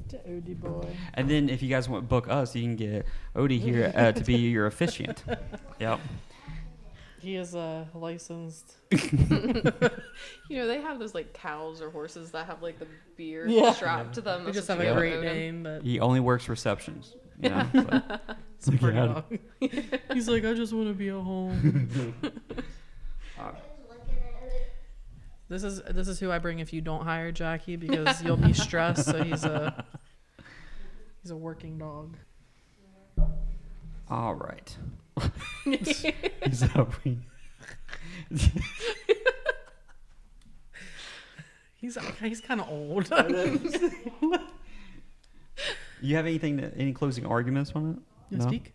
The Odie boy. And then if you guys want to book us, you can get Odie here to be your officiant. Yep. He is licensed. They have those, like, cows or horses that have, like, the beard strapped to them. They just have a great name, but he only works receptions. It's a pretty dog. He's like, I just want to be at home. This is who I bring if you don't hire Jackie, because you'll be stressed. So he's a working dog. All right. So he's kind of old. You have any closing arguments on it? You speak?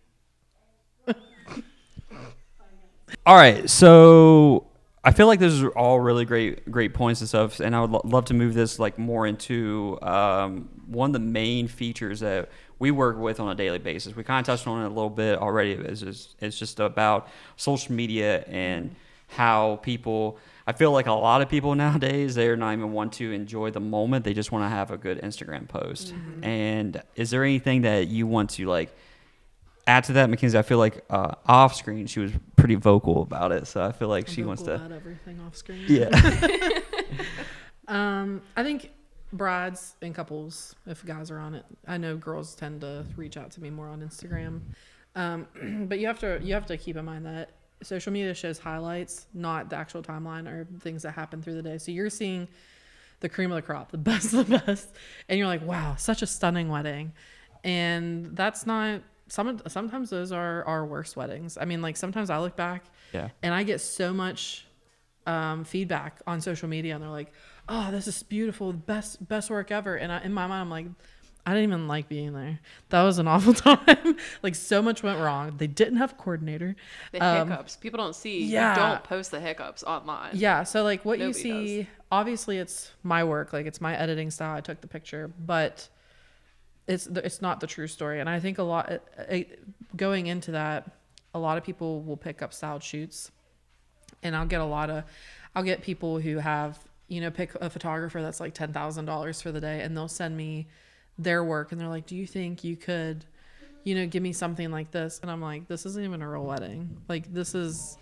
All right, so I feel like those are all really great points and stuff, and I would love to move this like more into one of the main features that we work with on a daily basis. We kind of touched on it a little bit already. It's just about social media and how people. I feel like a lot of people nowadays, they're not even want to enjoy the moment. They just want to have a good Instagram post. Mm-hmm. And is there anything that you want to like add to that, Makenzie? I feel like off screen she was pretty vocal about it, so I feel like she wants to about everything off screen. Yeah. I think brides and couples, if guys are on it, I know girls tend to reach out to me more on Instagram, but you have to keep in mind that social media shows highlights, not the actual timeline or things that happen through the day. So you're seeing the cream of the crop, the best of the best, and you're like, wow, such a stunning wedding, and that's not. Sometimes those are our worst weddings. I mean, like sometimes I look back and I get so much feedback on social media, and they're like, "Oh, this is beautiful, best work ever." And in my mind, I'm like, I didn't even like being there. That was an awful time. Like so much went wrong. They didn't have a coordinator. The hiccups people don't see. You don't post the hiccups online. Yeah. So like what Nobody you see, does. Obviously it's my work. Like it's my editing style. I took the picture, but it's not the true story. And I think a lot going into that, a lot of people will pick up styled shoots, and I'll get people who have, pick a photographer that's like $10,000 for the day, and they'll send me their work, and they're like, do you think you could, give me something like this? And I'm like, this isn't even a real wedding. Like this is,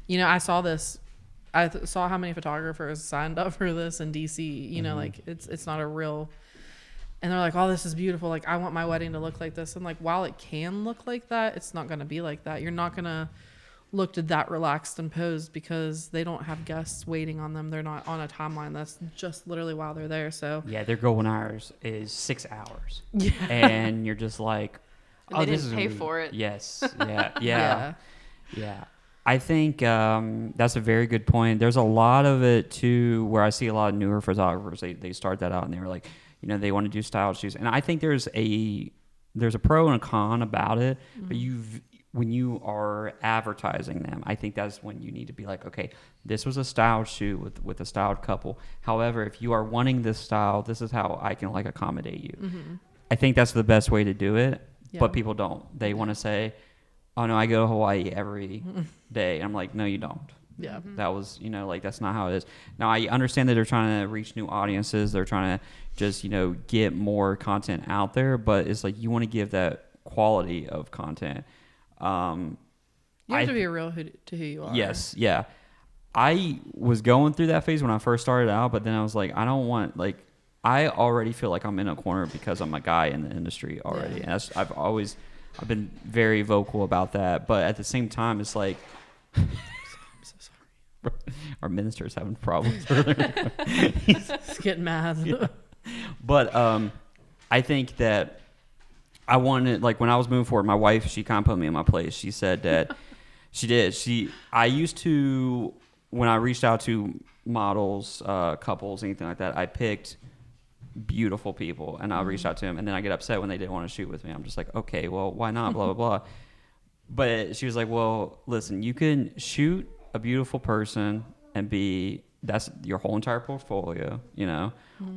I saw this. I saw how many photographers signed up for this in DC, like it's not a real. And they're like, oh, this is beautiful. Like, I want my wedding to look like this. And like, while it can look like that, it's not going to be like that. You're not going to look to that relaxed and posed because they don't have guests waiting on them. They're not on a timeline. That's just literally while they're there. So yeah, their golden hours is 6 hours. Yeah. And you're just like, and they didn't pay for it. Yes. Yeah. Yeah. I think that's a very good point. There's a lot of it too, where I see a lot of newer photographers. They start that out and they're like, they want to do style shoots, and I think there's a pro and a con about it. Mm-hmm. But when you are advertising them, I think that's when you need to be like, okay, this was a styled shoot with a styled couple. However, if you are wanting this style, this is how I can like accommodate you. Mm-hmm. I think that's the best way to do it. Yeah. But people don't. They want to say, oh no, I go to Hawaii every day. And I'm like, no, you don't. Yeah. That was, like that's not how it is. Now I understand that they're trying to reach new audiences. They're trying to just, get more content out there, but it's like you want to give that quality of content. You have to be real to who you are. Yes. Yeah. I was going through that phase when I first started out, but then I was like, I don't want, like, I already feel like I'm in a corner because I'm a guy in the industry already. Yeah. And I've been very vocal about that, but at the same time, it's like, our minister's having problems. He's getting mad. Yeah. But I think that I wanted, like when I was moving forward, my wife, she kind of put me in my place. She said that I used to, when I reached out to models, couples, anything like that, I picked beautiful people and I reached out to them, and then I get upset when they didn't want to shoot with me. I'm just like, okay, well, why not? Blah, blah, blah. But she was like, well, listen, you can shoot a beautiful person and that's your whole entire portfolio,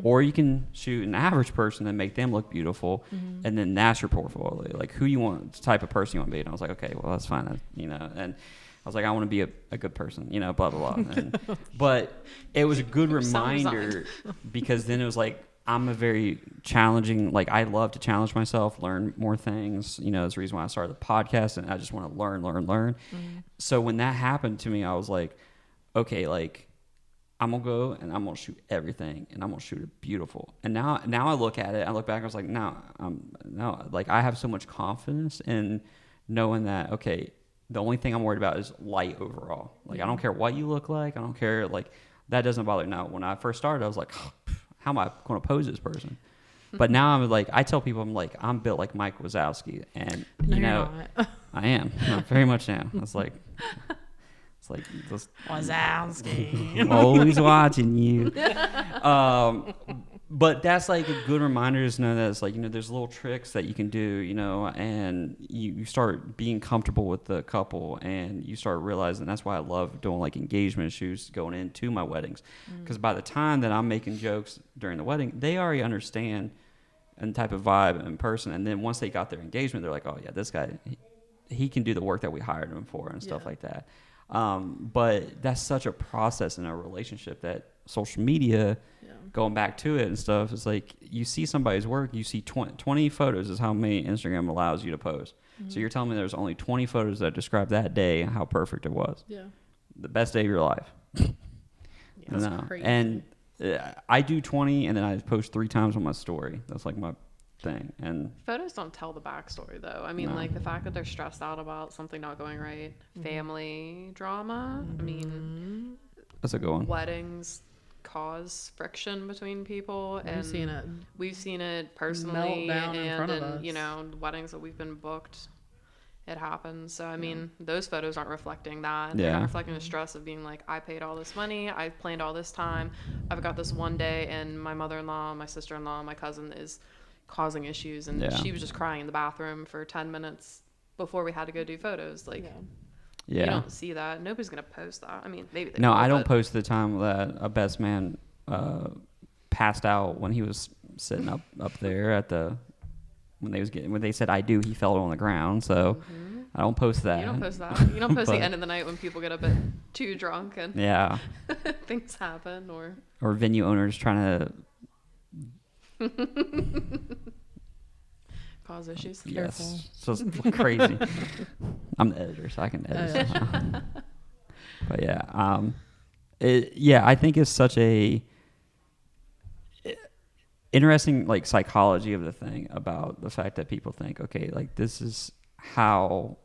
or you can shoot an average person and make them look beautiful, and then that's your portfolio. Like who you want, the type of person you want to be. And I was like, okay, well that's fine, and I was like, I want to be a good person, blah blah blah. But it was a good reminder because then it was like, I'm a very challenging, like I love to challenge myself, learn more things. That's the reason why I started the podcast, and I just want to learn. Mm-hmm. So when that happened to me, I was like, okay, like I'm gonna go and I'm gonna shoot everything, and I'm gonna shoot it beautiful. And now I look at it, I look back, I was like, no, like I have so much confidence in knowing that, okay, the only thing I'm worried about is light overall. Like I don't care what you look like, I don't care, like that doesn't bother me. Now when I first started, I was like, how am I going to pose this person? But now I'm like, I tell people, I'm like, I'm built like Mike Wazowski, and no, you're not. I am. I very much am. It's like this Wazowski. always watching you. But that's like a good reminder to know that it's like, there's little tricks that you can do, and you start being comfortable with the couple, and you start realizing that's why I love doing like engagement shoots going into my weddings. Because by the time that I'm making jokes during the wedding, they already understand and type of vibe in person. And then once they got their engagement, they're like, oh yeah, this guy, he can do the work that we hired him for and stuff like that. But that's such a process in a relationship that social media, going back to it and stuff, it's like you see somebody's work, you see 20 photos is how many Instagram allows you to post. So you're telling me there's only 20 photos that describe that day and how perfect it was. Yeah. The best day of your life. That's crazy. And I do 20 and then I post 3 times on my story. That's like my thing. And photos don't tell the backstory though. I mean, like the fact that they're stressed out about something not going right, family drama. I mean, that's a good one. Weddings cause friction between people, and we've seen it personally, Meltdown in front of and us. weddings that we've been booked, it happens. So I mean, those photos aren't reflecting that. They're not reflecting the stress of being like, I paid all this money, I planned all this time, I've got this one day, and my mother-in-law, my sister-in-law, my cousin is causing issues, and she was just crying in the bathroom for 10 minutes before we had to go do photos. Like, you don't see that. Nobody's gonna post that. I mean, maybe they will, I don't post the time that a best man passed out when he was sitting up there at the when they said I do, he fell on the ground. So I don't post that. You don't post that. You don't post the end of the night when people get a bit too drunk and things happen, or venue owners trying to cause issues. Yes, so it's crazy. I'm the editor, so I can edit. But I think it's such a interesting like psychology of the thing about the fact that people think, okay, like this is how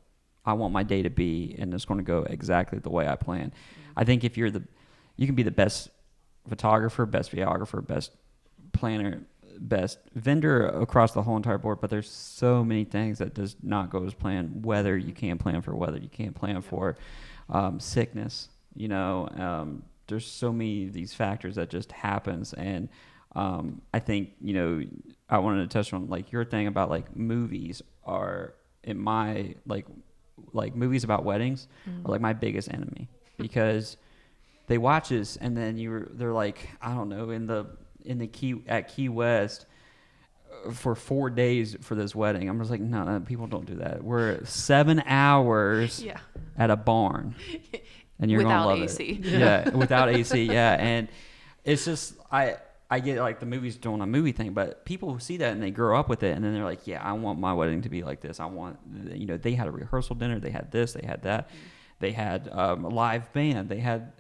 I want my day to be, and it's going to go exactly the way I plan. I think if you can be the best photographer, best videographer, best planner, best vendor across the whole entire board, but there's so many things that does not go as planned. Whether you can't plan for weather, you can't plan for sickness. There's so many of these factors that just happens, and I think I wanted to touch on like your thing about like movies are in my like movies about weddings are like my biggest enemy, because they watch this and then they're like, I don't know, in the Key West for 4 days for this wedding. I'm just like, no, people don't do that. We're 7 hours at a barn, and you're gonna love AC. it. Yeah, without AC. Yeah, and it's just I get like the movie's doing a movie thing, but people who see that and they grow up with it, and then they're like, yeah, I want my wedding to be like this. I want, they had a rehearsal dinner, they had this, they had that, they had a live band, they had,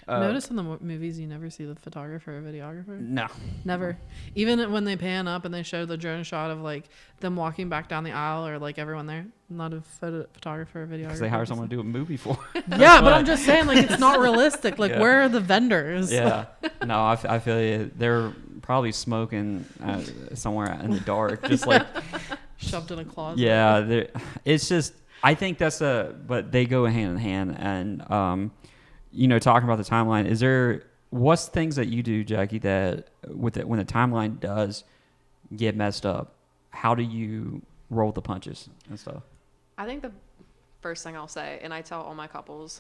notice in the movies you never see the photographer or videographer. No, never. Even when they pan up and they show the drone shot of like them walking back down the aisle or like everyone there, not a photographer or videographer. Because they hire someone to do a movie for. Yeah, but I'm just saying, like, it's not realistic. Like, where are the vendors? Yeah, no, I feel you. They're probably smoking somewhere in the dark, just like shoved in a closet. Yeah, it's just, I think but they go hand in hand, and talking about the timeline, what's things that you do, Jackie, that when the timeline does get messed up, how do you roll the punches and stuff? I think the first thing I'll say, and I tell all my couples,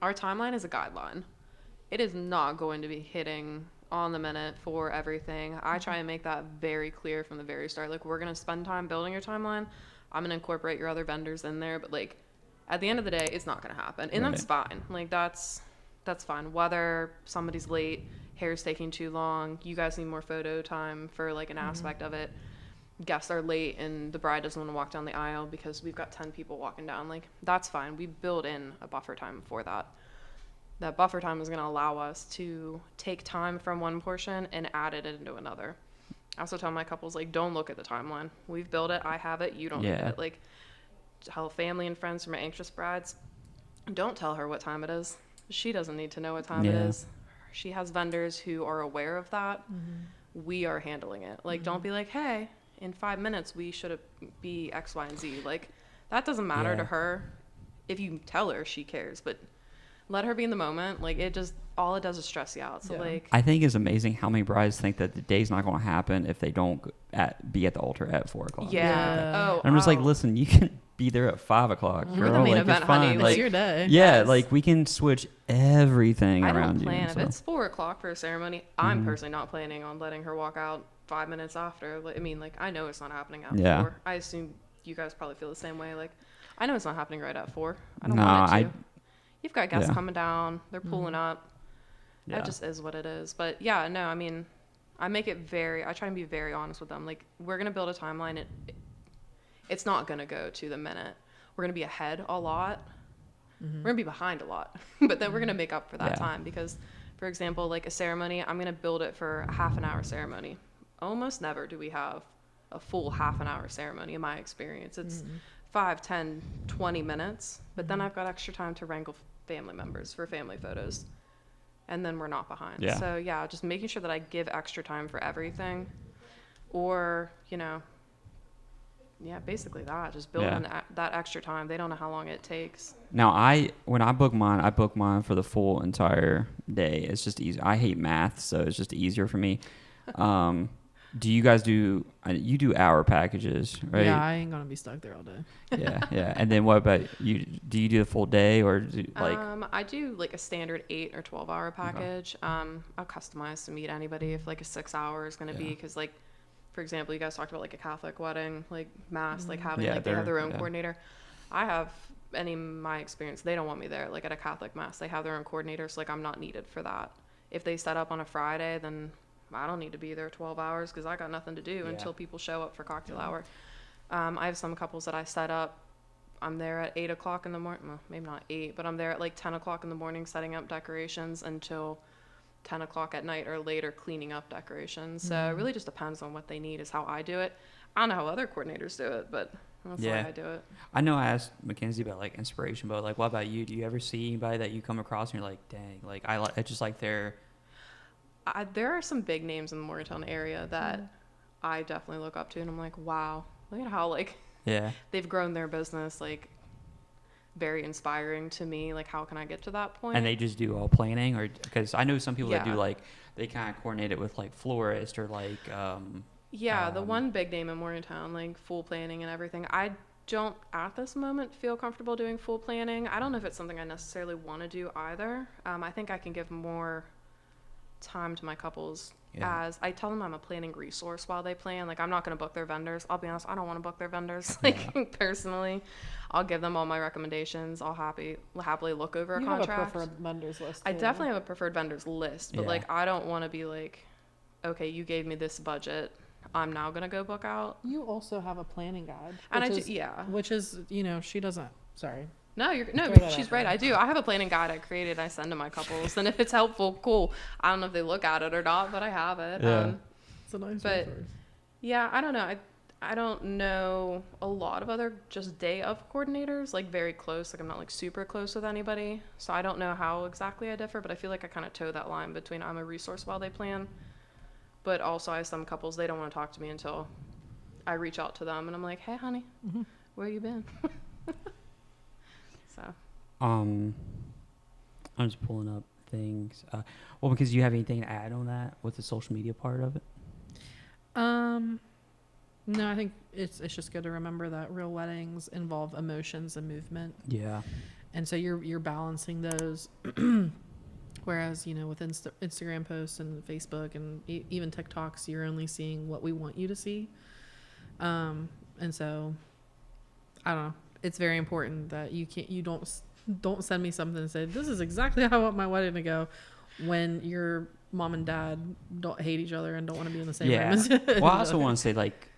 our timeline is a guideline. It is not going to be hitting on the minute for everything. I try and make that very clear from the very start. Like, we're going to spend time building your timeline. I'm going to incorporate your other vendors in there, but like, at the end of the day, it's not going to happen. And that's fine. Like, that's fine. Whether somebody's late, hair's taking too long, you guys need more photo time for like an aspect of it, guests are late and the bride doesn't want to walk down the aisle because we've got 10 people walking down, like, that's fine. We build in a buffer time for that. That buffer time is going to allow us to take time from one portion and add it into another. I also tell my couples, like, don't look at the timeline. We've built it. I have it. You don't need it. Like, tell family and friends from my anxious brides, don't tell her what time it is. She doesn't need to know what time it is. She has vendors who are aware of that. We are handling it. Like, don't be like, hey, in 5 minutes we should be X, Y, and Z. Like, That doesn't matter Yeah. to her. If you tell her, she cares, but let her be in the moment. Like, it just, all it does is stress you out. So, Yeah. like, I think it's amazing how many brides think that the day's not going to happen if they don't be at the altar at 4 o'clock. yeah. Oh, I'm just like, oh. listen, you can be there at 5 o'clock. We're the girl. main Like, event, it's fine. honey. It's Like, your day. yeah, Yes. like we can switch everything I around don't plan. you. If So. it's 4 o'clock for a ceremony, I'm personally not planning on letting her walk out 5 minutes after. Like, I mean, like, I know it's not happening at Yeah. 4. I assume you guys probably feel the same way. Like, I know it's not happening right at 4. I don't No, want it to. I- You've got guests yeah. coming down. They're pulling up. Yeah. That just is what it is. But yeah, no, I mean, I try and be very honest with them. Like, we're going to build a timeline. It's not going to go to the minute. We're going to be ahead a lot. We're going to be behind a lot. But then we're going to make up for that Yeah. time. Because, for example, like a ceremony, I'm going to build it for a half an hour ceremony. Almost never do we have a full half an hour ceremony in my experience. It's 5, 10, 20 minutes. But then I've got extra time to wrangle family members for family photos. And then we're not behind. Yeah. So, yeah, just making sure that I give extra time for everything. Or, you know, yeah, basically that. Just building that extra time. They don't know how long it takes. Now, when I book mine for the full entire day. It's just easy. I hate math, so it's just easier for me. Do you guys do hour packages, right? Yeah, I ain't gonna be stuck there all day. Yeah. And then what about you? Do you do the full day or I do like a standard 8 or 12 hour package. I'll customize to meet anybody if like a 6 hour is going to be, because like, for example, you guys talked about like a Catholic wedding, like mass, like having they have their own coordinator. I have, in my experience, they don't want me there. Like at a Catholic mass, they have their own coordinator. So like I'm not needed for that. If they set up on a Friday, then I don't need to be there 12 hours because I got nothing to do until people show up for cocktail hour. I have some couples that I set up. I'm there at 8 o'clock in the morning. Well, maybe not 8, but I'm there at like 10 o'clock in the morning setting up decorations until 10 o'clock at night or later cleaning up decorations. So it really just depends on what they need is how I do it. I don't know how other coordinators do it, but that's the way I do it. I know I asked Makenzie about like inspiration, but like what about you? Do you ever see anybody that you come across and you're like, dang, like I just like their... There are some big names in the Morgantown area that I definitely look up to, and I'm like, wow, look at how like they've grown their business, like very inspiring to me. Like, how can I get to that point? And they just do all planning, or because I know some people that do like they kind of coordinate it with like florist or like the one big name in Morgantown, like full planning and everything. I don't at this moment feel comfortable doing full planning. I don't know if it's something I necessarily want to do either. I think I can give more time to my couples as I tell them I'm a planning resource while they plan. Like, I'm not going to book their vendors. I'll be honest, I don't want to book their vendors. Like, personally, I'll give them all my recommendations. I'll happily look over a contract. You have a preferred vendors list too. I definitely have a preferred vendors list, but like, I don't want to be like, okay, you gave me this budget, I'm now going to go book out. You also have a planning guide. And which is, you know, she doesn't, sorry. No, she's right. I do. I have a planning guide I created. I send to my couples, and if it's helpful, cool. I don't know if they look at it or not, but I have it. It's a nice but resource. Yeah, I don't know. I don't know a lot of other just day of coordinators, like very close. Like, I'm not like super close with anybody, so I don't know how exactly I differ. But I feel like I kind of toe that line between I'm a resource while they plan, but also I have some couples, they don't want to talk to me until I reach out to them, and I'm like, hey, honey, where you been? So. I'm just pulling up things. Well, because you have anything to add on that with the social media part of it? No, I think it's just good to remember that real weddings involve emotions and movement. Yeah. And so you're balancing those. Whereas, you know, with Instagram posts and Facebook and even TikToks, you're only seeing what we want you to see. And so, I don't know. It's very important that you don't send me something and say, this is exactly how I want my wedding to go, when your mom and dad don't hate each other and don't want to be in the same room. Well, I also want to say, like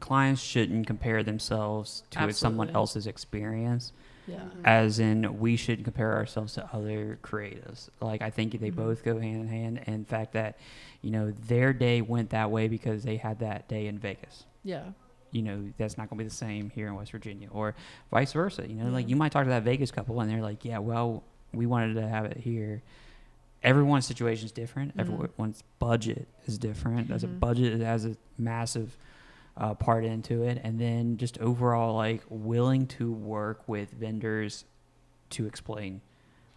clients shouldn't compare themselves to someone else's experience. Yeah. As in, we shouldn't compare ourselves to other creatives. Like, I think they both go hand in hand. And the fact that, you know, their day went that way because they had that day in Vegas. Yeah. You know, that's not going to be the same here in West Virginia, or vice versa. You know, like, you might talk to that Vegas couple and they're like, yeah, well, we wanted to have it here. Everyone's situation is different. Everyone's budget is different. As a budget, it has a massive part into it, and then just overall like willing to work with vendors to explain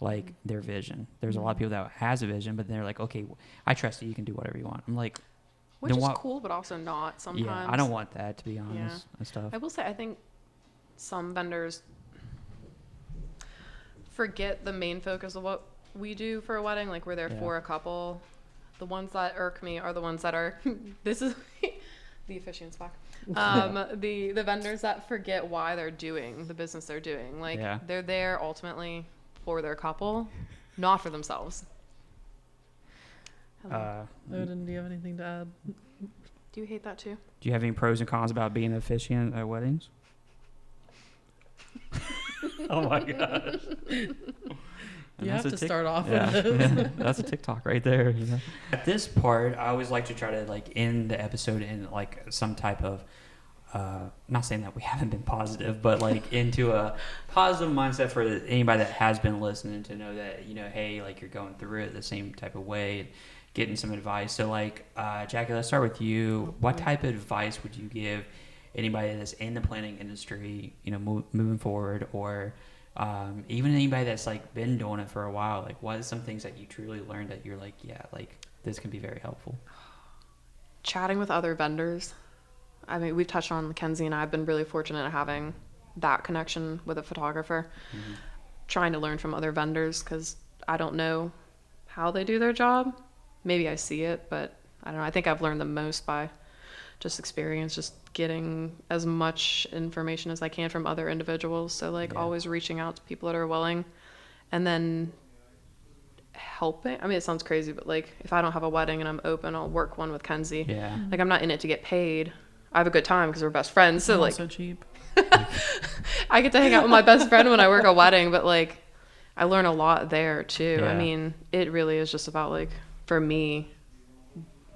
like their vision. There's a lot of people that has a vision, but they're like, okay, I trust you can do whatever you want. I'm like, which is cool, but also not sometimes. Yeah, I don't want that, to be honest, and stuff. I will say, I think some vendors forget the main focus of what we do for a wedding. Like, we're there for a couple. The ones that irk me are the ones that are, this is the officiant's back. The vendors that forget why they're doing the business they're doing. Like, they're there ultimately for their couple, not for themselves. Odin, do you have anything to add? Do you hate that too? Do you have any pros and cons about being an officiant at weddings? Oh my gosh. You have to start off with this. Yeah, that's a TikTok right there. You know? At this part, I always like to try to like end the episode in like some type of, not saying that we haven't been positive, but like into a positive mindset for anybody that has been listening to know that, you know, hey, like you're going through it the same type of way and getting some advice. So like, Jackie, let's start with you. What type of advice would you give anybody that's in the planning industry, you know, moving forward, or even anybody that's like been doing it for a while? Like, what are some things that you truly learned that you're like, yeah, like this can be very helpful? Chatting with other vendors. I mean, we've touched on Makenzie, and I've been really fortunate at having that connection with a photographer. Mm-hmm. Trying to learn from other vendors, because I don't know how they do their job. Maybe I see it, but I don't know. I think I've learned the most by just experience, just getting as much information as I can from other individuals. So like always reaching out to people that are willing, and then helping. I mean, it sounds crazy, but like if I don't have a wedding and I'm open, I'll work one with Kenzie. Yeah. Like, I'm not in it to get paid. I have a good time because we're best friends. So like, so cheap. I get to hang out with my best friend when I work a wedding, but like I learn a lot there too. Yeah. I mean, it really is just about like, for me,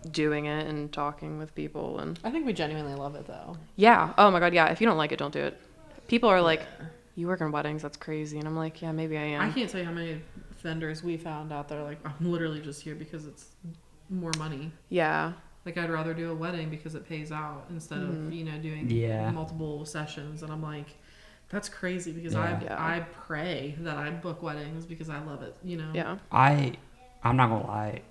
doing it and talking with people. And I think we genuinely love it though. Yeah. Oh my God. Yeah. If you don't like it, don't do it. People are like, you work in weddings, that's crazy. And I'm like, yeah, maybe I am. I can't tell you how many vendors we found out there like, I'm literally just here because it's more money. Yeah. Like, I'd rather do a wedding because it pays out instead of, you know, doing multiple sessions. And I'm like, that's crazy, because I pray that I book weddings because I love it, you know? Yeah. I'm not gonna lie.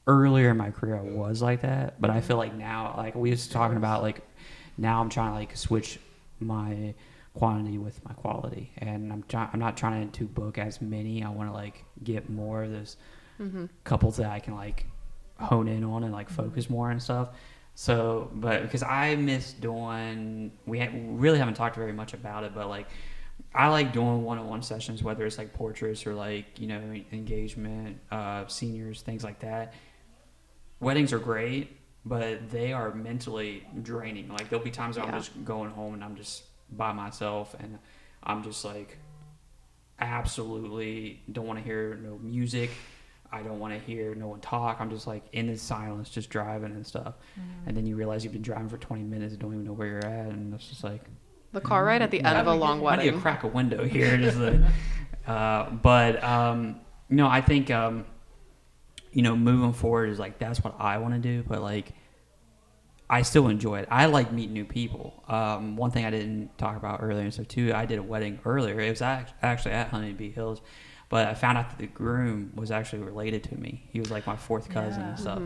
Earlier in my career, I was like that, but I feel like now, like we was talking about, like now I'm trying to like switch my quantity with my quality, and I'm not trying to book as many. I want to like get more of those couples that I can like hone in on and like focus more and stuff. So, but because I miss doing, we really haven't talked very much about it, but like I like doing one-on-one sessions, whether it's like portraits or like, you know, engagement, seniors, things like that. Weddings are great, but they are mentally draining. Like, there'll be times I'm just going home and I'm just by myself, and I'm just like absolutely don't want to hear no music. I don't want to hear no one talk. I'm just like in the silence, just driving and stuff. And then you realize you've been driving for 20 minutes and don't even know where you're at, and it's just like the car ride at the end of a long wedding. I need to crack a window here. Just like, you know, I think you know, moving forward is like that's what I want to do, but like I still enjoy it. I like meeting new people. One thing I didn't talk about earlier and stuff too, I did a wedding earlier. It was actually at Honeybee Hills, but I found out that the groom was actually related to me. He was like my fourth cousin and stuff.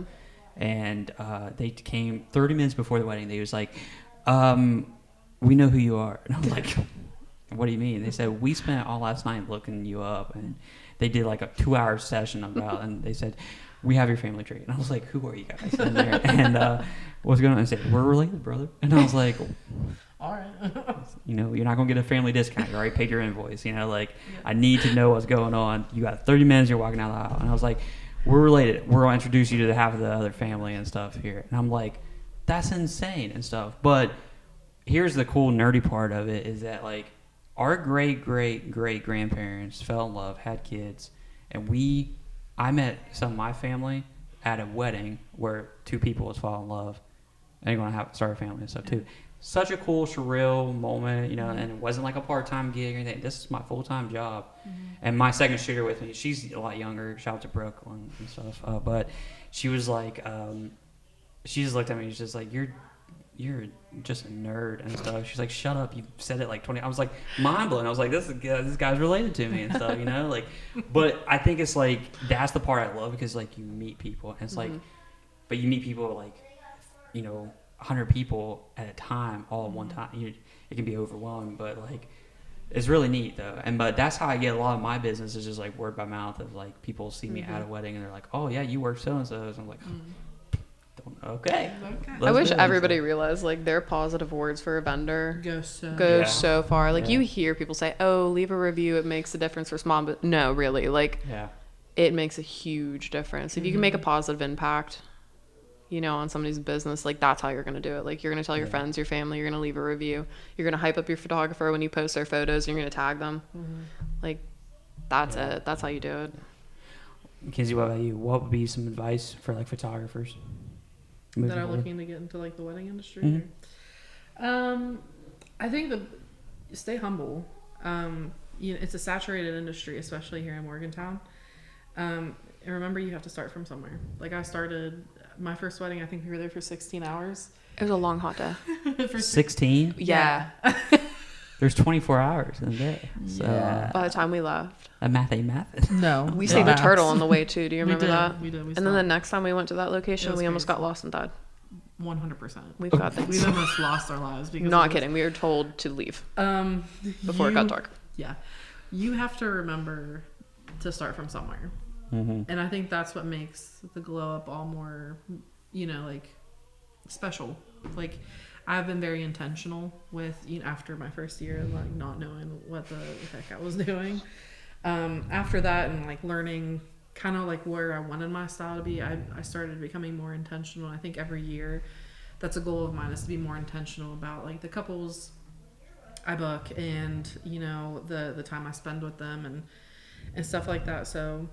And they came 30 minutes before the wedding. They was like, we know who you are. And I was like, what do you mean? They said, we spent all last night looking you up. And they did like a 2-hour session about, and they said, we have your family tree. And I was like, who are you guys in there? And what's going on? They said, we're related, brother. And I was like, all right. You know, you're not going to get a family discount. You already paid your invoice. You know, like, I need to know what's going on. You got 30 minutes, you're walking out the aisle. And I was like, we're related. We're going to introduce you to the half of the other family and stuff here. And I'm like, that's insane and stuff. But here's the cool nerdy part of it is that, like, our great-great-great-grandparents fell in love, had kids, and I met some of my family at a wedding where 2 people was fall in love, and they're going to start a family and stuff too. Such a cool, surreal moment, you know, and it wasn't like a part-time gig or anything. This is my full-time job. And my second shooter with me, she's a lot younger. Shout out to Brooklyn and stuff. But she was like, she just looked at me and she's just like, you're you're just a nerd and stuff. She's like, shut up, you've said it like 20. I was like, mind blown. I was like, this guy's related to me and stuff, you know, like. But I think it's like that's the part I love, because like you meet people and it's like, but you meet people like, you know, 100 people at a time, all at one time. It can be overwhelming, but like it's really neat though. But that's how I get a lot of my business, is just like word by mouth of like people see me at a wedding and they're like, oh yeah, you work so and so. I'm like, okay. I wish everybody realized like their positive words for a vendor go so far. Like you hear people say, oh, leave a review, it makes a difference for small, but no, really, like it makes a huge difference. If you can make a positive impact, you know, on somebody's business, like that's how you're going to do it. Like you're going to tell your friends, your family, you're going to leave a review, you're going to hype up your photographer when you post their photos, and you're going to tag them. Like that's it. That's how you do it. Makenzie, what about you? What would be some advice for like photographers that are looking to get into like the wedding industry? I think stay humble. You know, it's a saturated industry, especially here in Morgantown. And remember, you have to start from somewhere. Like I started my first wedding, I think we were there for 16 hours. It was a long hot day. For 16? Yeah. There's 24 hours in a day. So by the time we left, a math. No, we saved a turtle on the way too. Do you remember that? We did. And then the next time we went to that location, we almost got lost and died. 100%. We've got things. We've almost lost our lives because. Not kidding. We were told to leave. Before it got dark. Yeah, you have to remember to start from somewhere, and I think that's what makes the glow up all more, you know, like special. Like I've been very intentional with, you know, after my first year, like not knowing what the heck I was doing. After that, and like learning kind of like where I wanted my style to be, I started becoming more intentional. I think every year that's a goal of mine, is to be more intentional about like the couples I book, and you know, the time I spend with them and stuff like that. So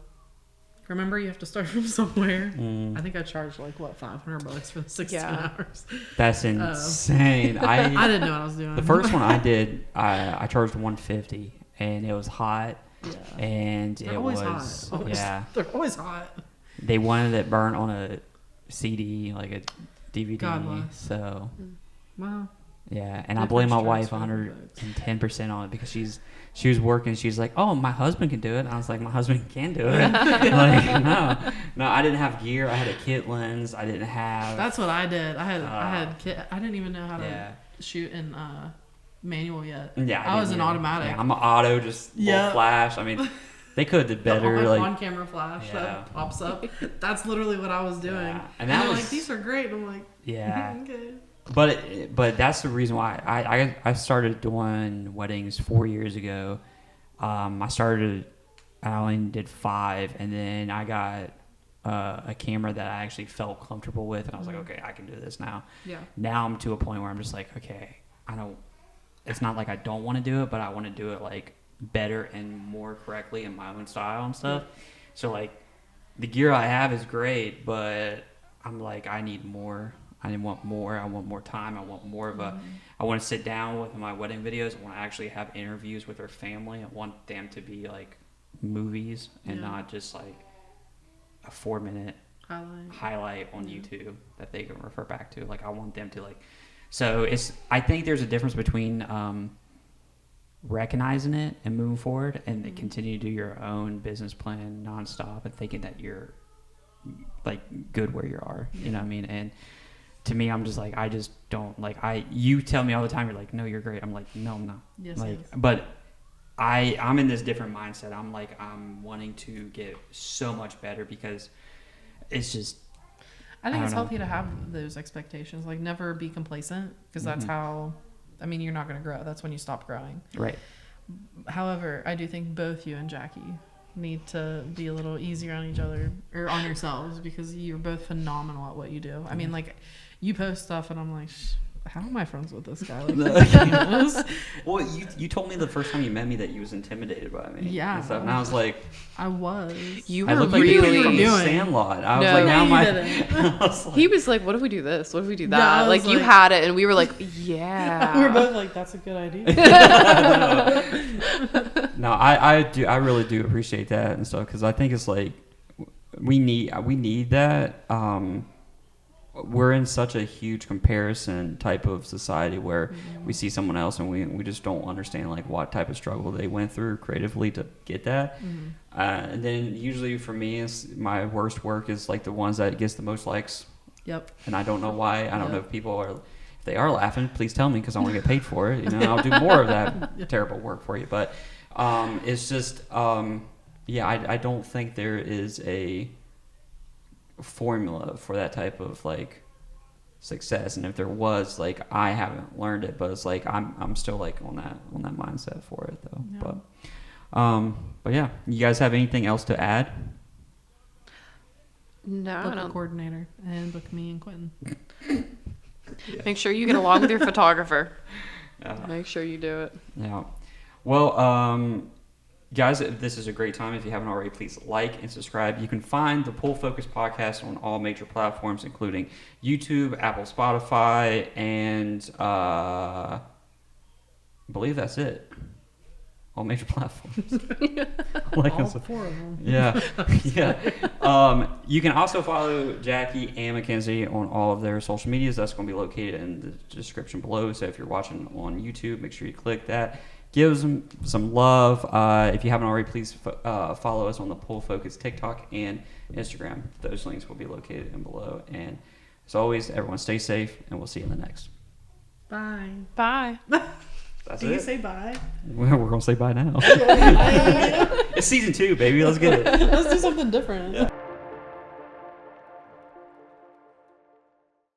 remember, you have to start from somewhere. I think I charged like what, $500 for the 16 hours. That's insane. I didn't know what I was doing. The first one I did, I charged $150, and it was hot. Yeah. And They're it always was hot. They're always hot. They wanted it burnt on a CD, like a DVD. God bless. So Wow. yeah, and I blame my wife 110% on it, because she was working. She's like, "Oh, my husband can do it." And I was like, "My husband can do it." Like, no, I didn't have gear. I had a kit lens. I didn't have. That's what I did. I had kit. I didn't even know how to shoot in manual yet. Yeah, I was an automatic. Yeah, I'm an auto, just little flash. I mean, they could have did better. The like on-camera flash that pops up. That's literally what I was doing. Yeah. And that was like, these are great. And I'm like, okay. But that's the reason why I started doing weddings 4 years ago. I only did 5, and then I got a camera that I actually felt comfortable with, and I was like, okay, I can do this now. Yeah. Now I'm to a point where I'm just like, okay, it's not like I don't want to do it, but I want to do it like better and more correctly in my own style and stuff. So like the gear I have is great, but I'm like, I need more. I want more. I want more time. I want more of a. I want to sit down with my wedding videos. I want to actually have interviews with their family. I want them to be like movies and not just like a 4-minute highlight on YouTube that they can refer back to. Like I want them to like. So I think there's a difference between recognizing it and moving forward, and continue to do your own business plan nonstop and thinking that you're like good where you are. You know what I mean? And to me, I'm just like, I just don't like, you tell me all the time, you're like, no, you're great. I'm like, no, I'm not. Yes, like, but I'm in this different mindset. I'm like, I'm wanting to get so much better, because it's just, I think it's healthy to have those expectations. Like, never be complacent, because that's how, I mean, you're not going to grow. That's when you stop growing. Right. However, I do think both you and Jackie need to be a little easier on each other, or on yourselves, because you're both phenomenal at what you do. I mean, like, you post stuff and I'm like, how am I friends with this guy? Like, well, you told me the first time you met me that you was intimidated by me. Yeah. And, and I was like, I was. You I were looked like really you came from the Sandlot. I was like, now my. He was like, what if we do this? What if we do that? Yeah, like, you had it, and we were like, yeah. We were both like, that's a good idea. No, I really do appreciate that and stuff, because I think it's like we need that. we're in such a huge comparison type of society where we see someone else and we just don't understand like what type of struggle they went through creatively to get that. And then usually for me, my worst work is like the ones that gets the most likes. Yep. And I don't know why. I don't know if people are, if they are laughing, please tell me because I want to get paid for it. You know, I'll do more of that terrible work for you. But it's just, I don't think there is a formula for that type of like success, and if there was, like, I haven't learned it, but it's like I'm still like on that mindset for it though. Yeah. But yeah, you guys have anything else to add? No, Book a coordinator and book me and Quentin. Make sure you get along with your photographer. Make sure you do it. Yeah. Well, guys, this is a great time. If you haven't already, please like and subscribe. You can find the Pull Focus podcast on all major platforms, including YouTube, Apple, Spotify, and I believe that's it. All major platforms. All 4 of them. Yeah. Yeah. You can also follow Jackie and Makenzie on all of their social medias. That's going to be located in the description below. So if you're watching on YouTube, make sure you click that. Give them some love. If you haven't already, please follow us on the Pull Focus TikTok and Instagram. Those links will be located in below. And as always, everyone stay safe, and we'll see you in the next. Bye. Bye. That's Do it. you say bye? We're going to say bye now. It's season 2, baby. Let's get it. Let's do something different.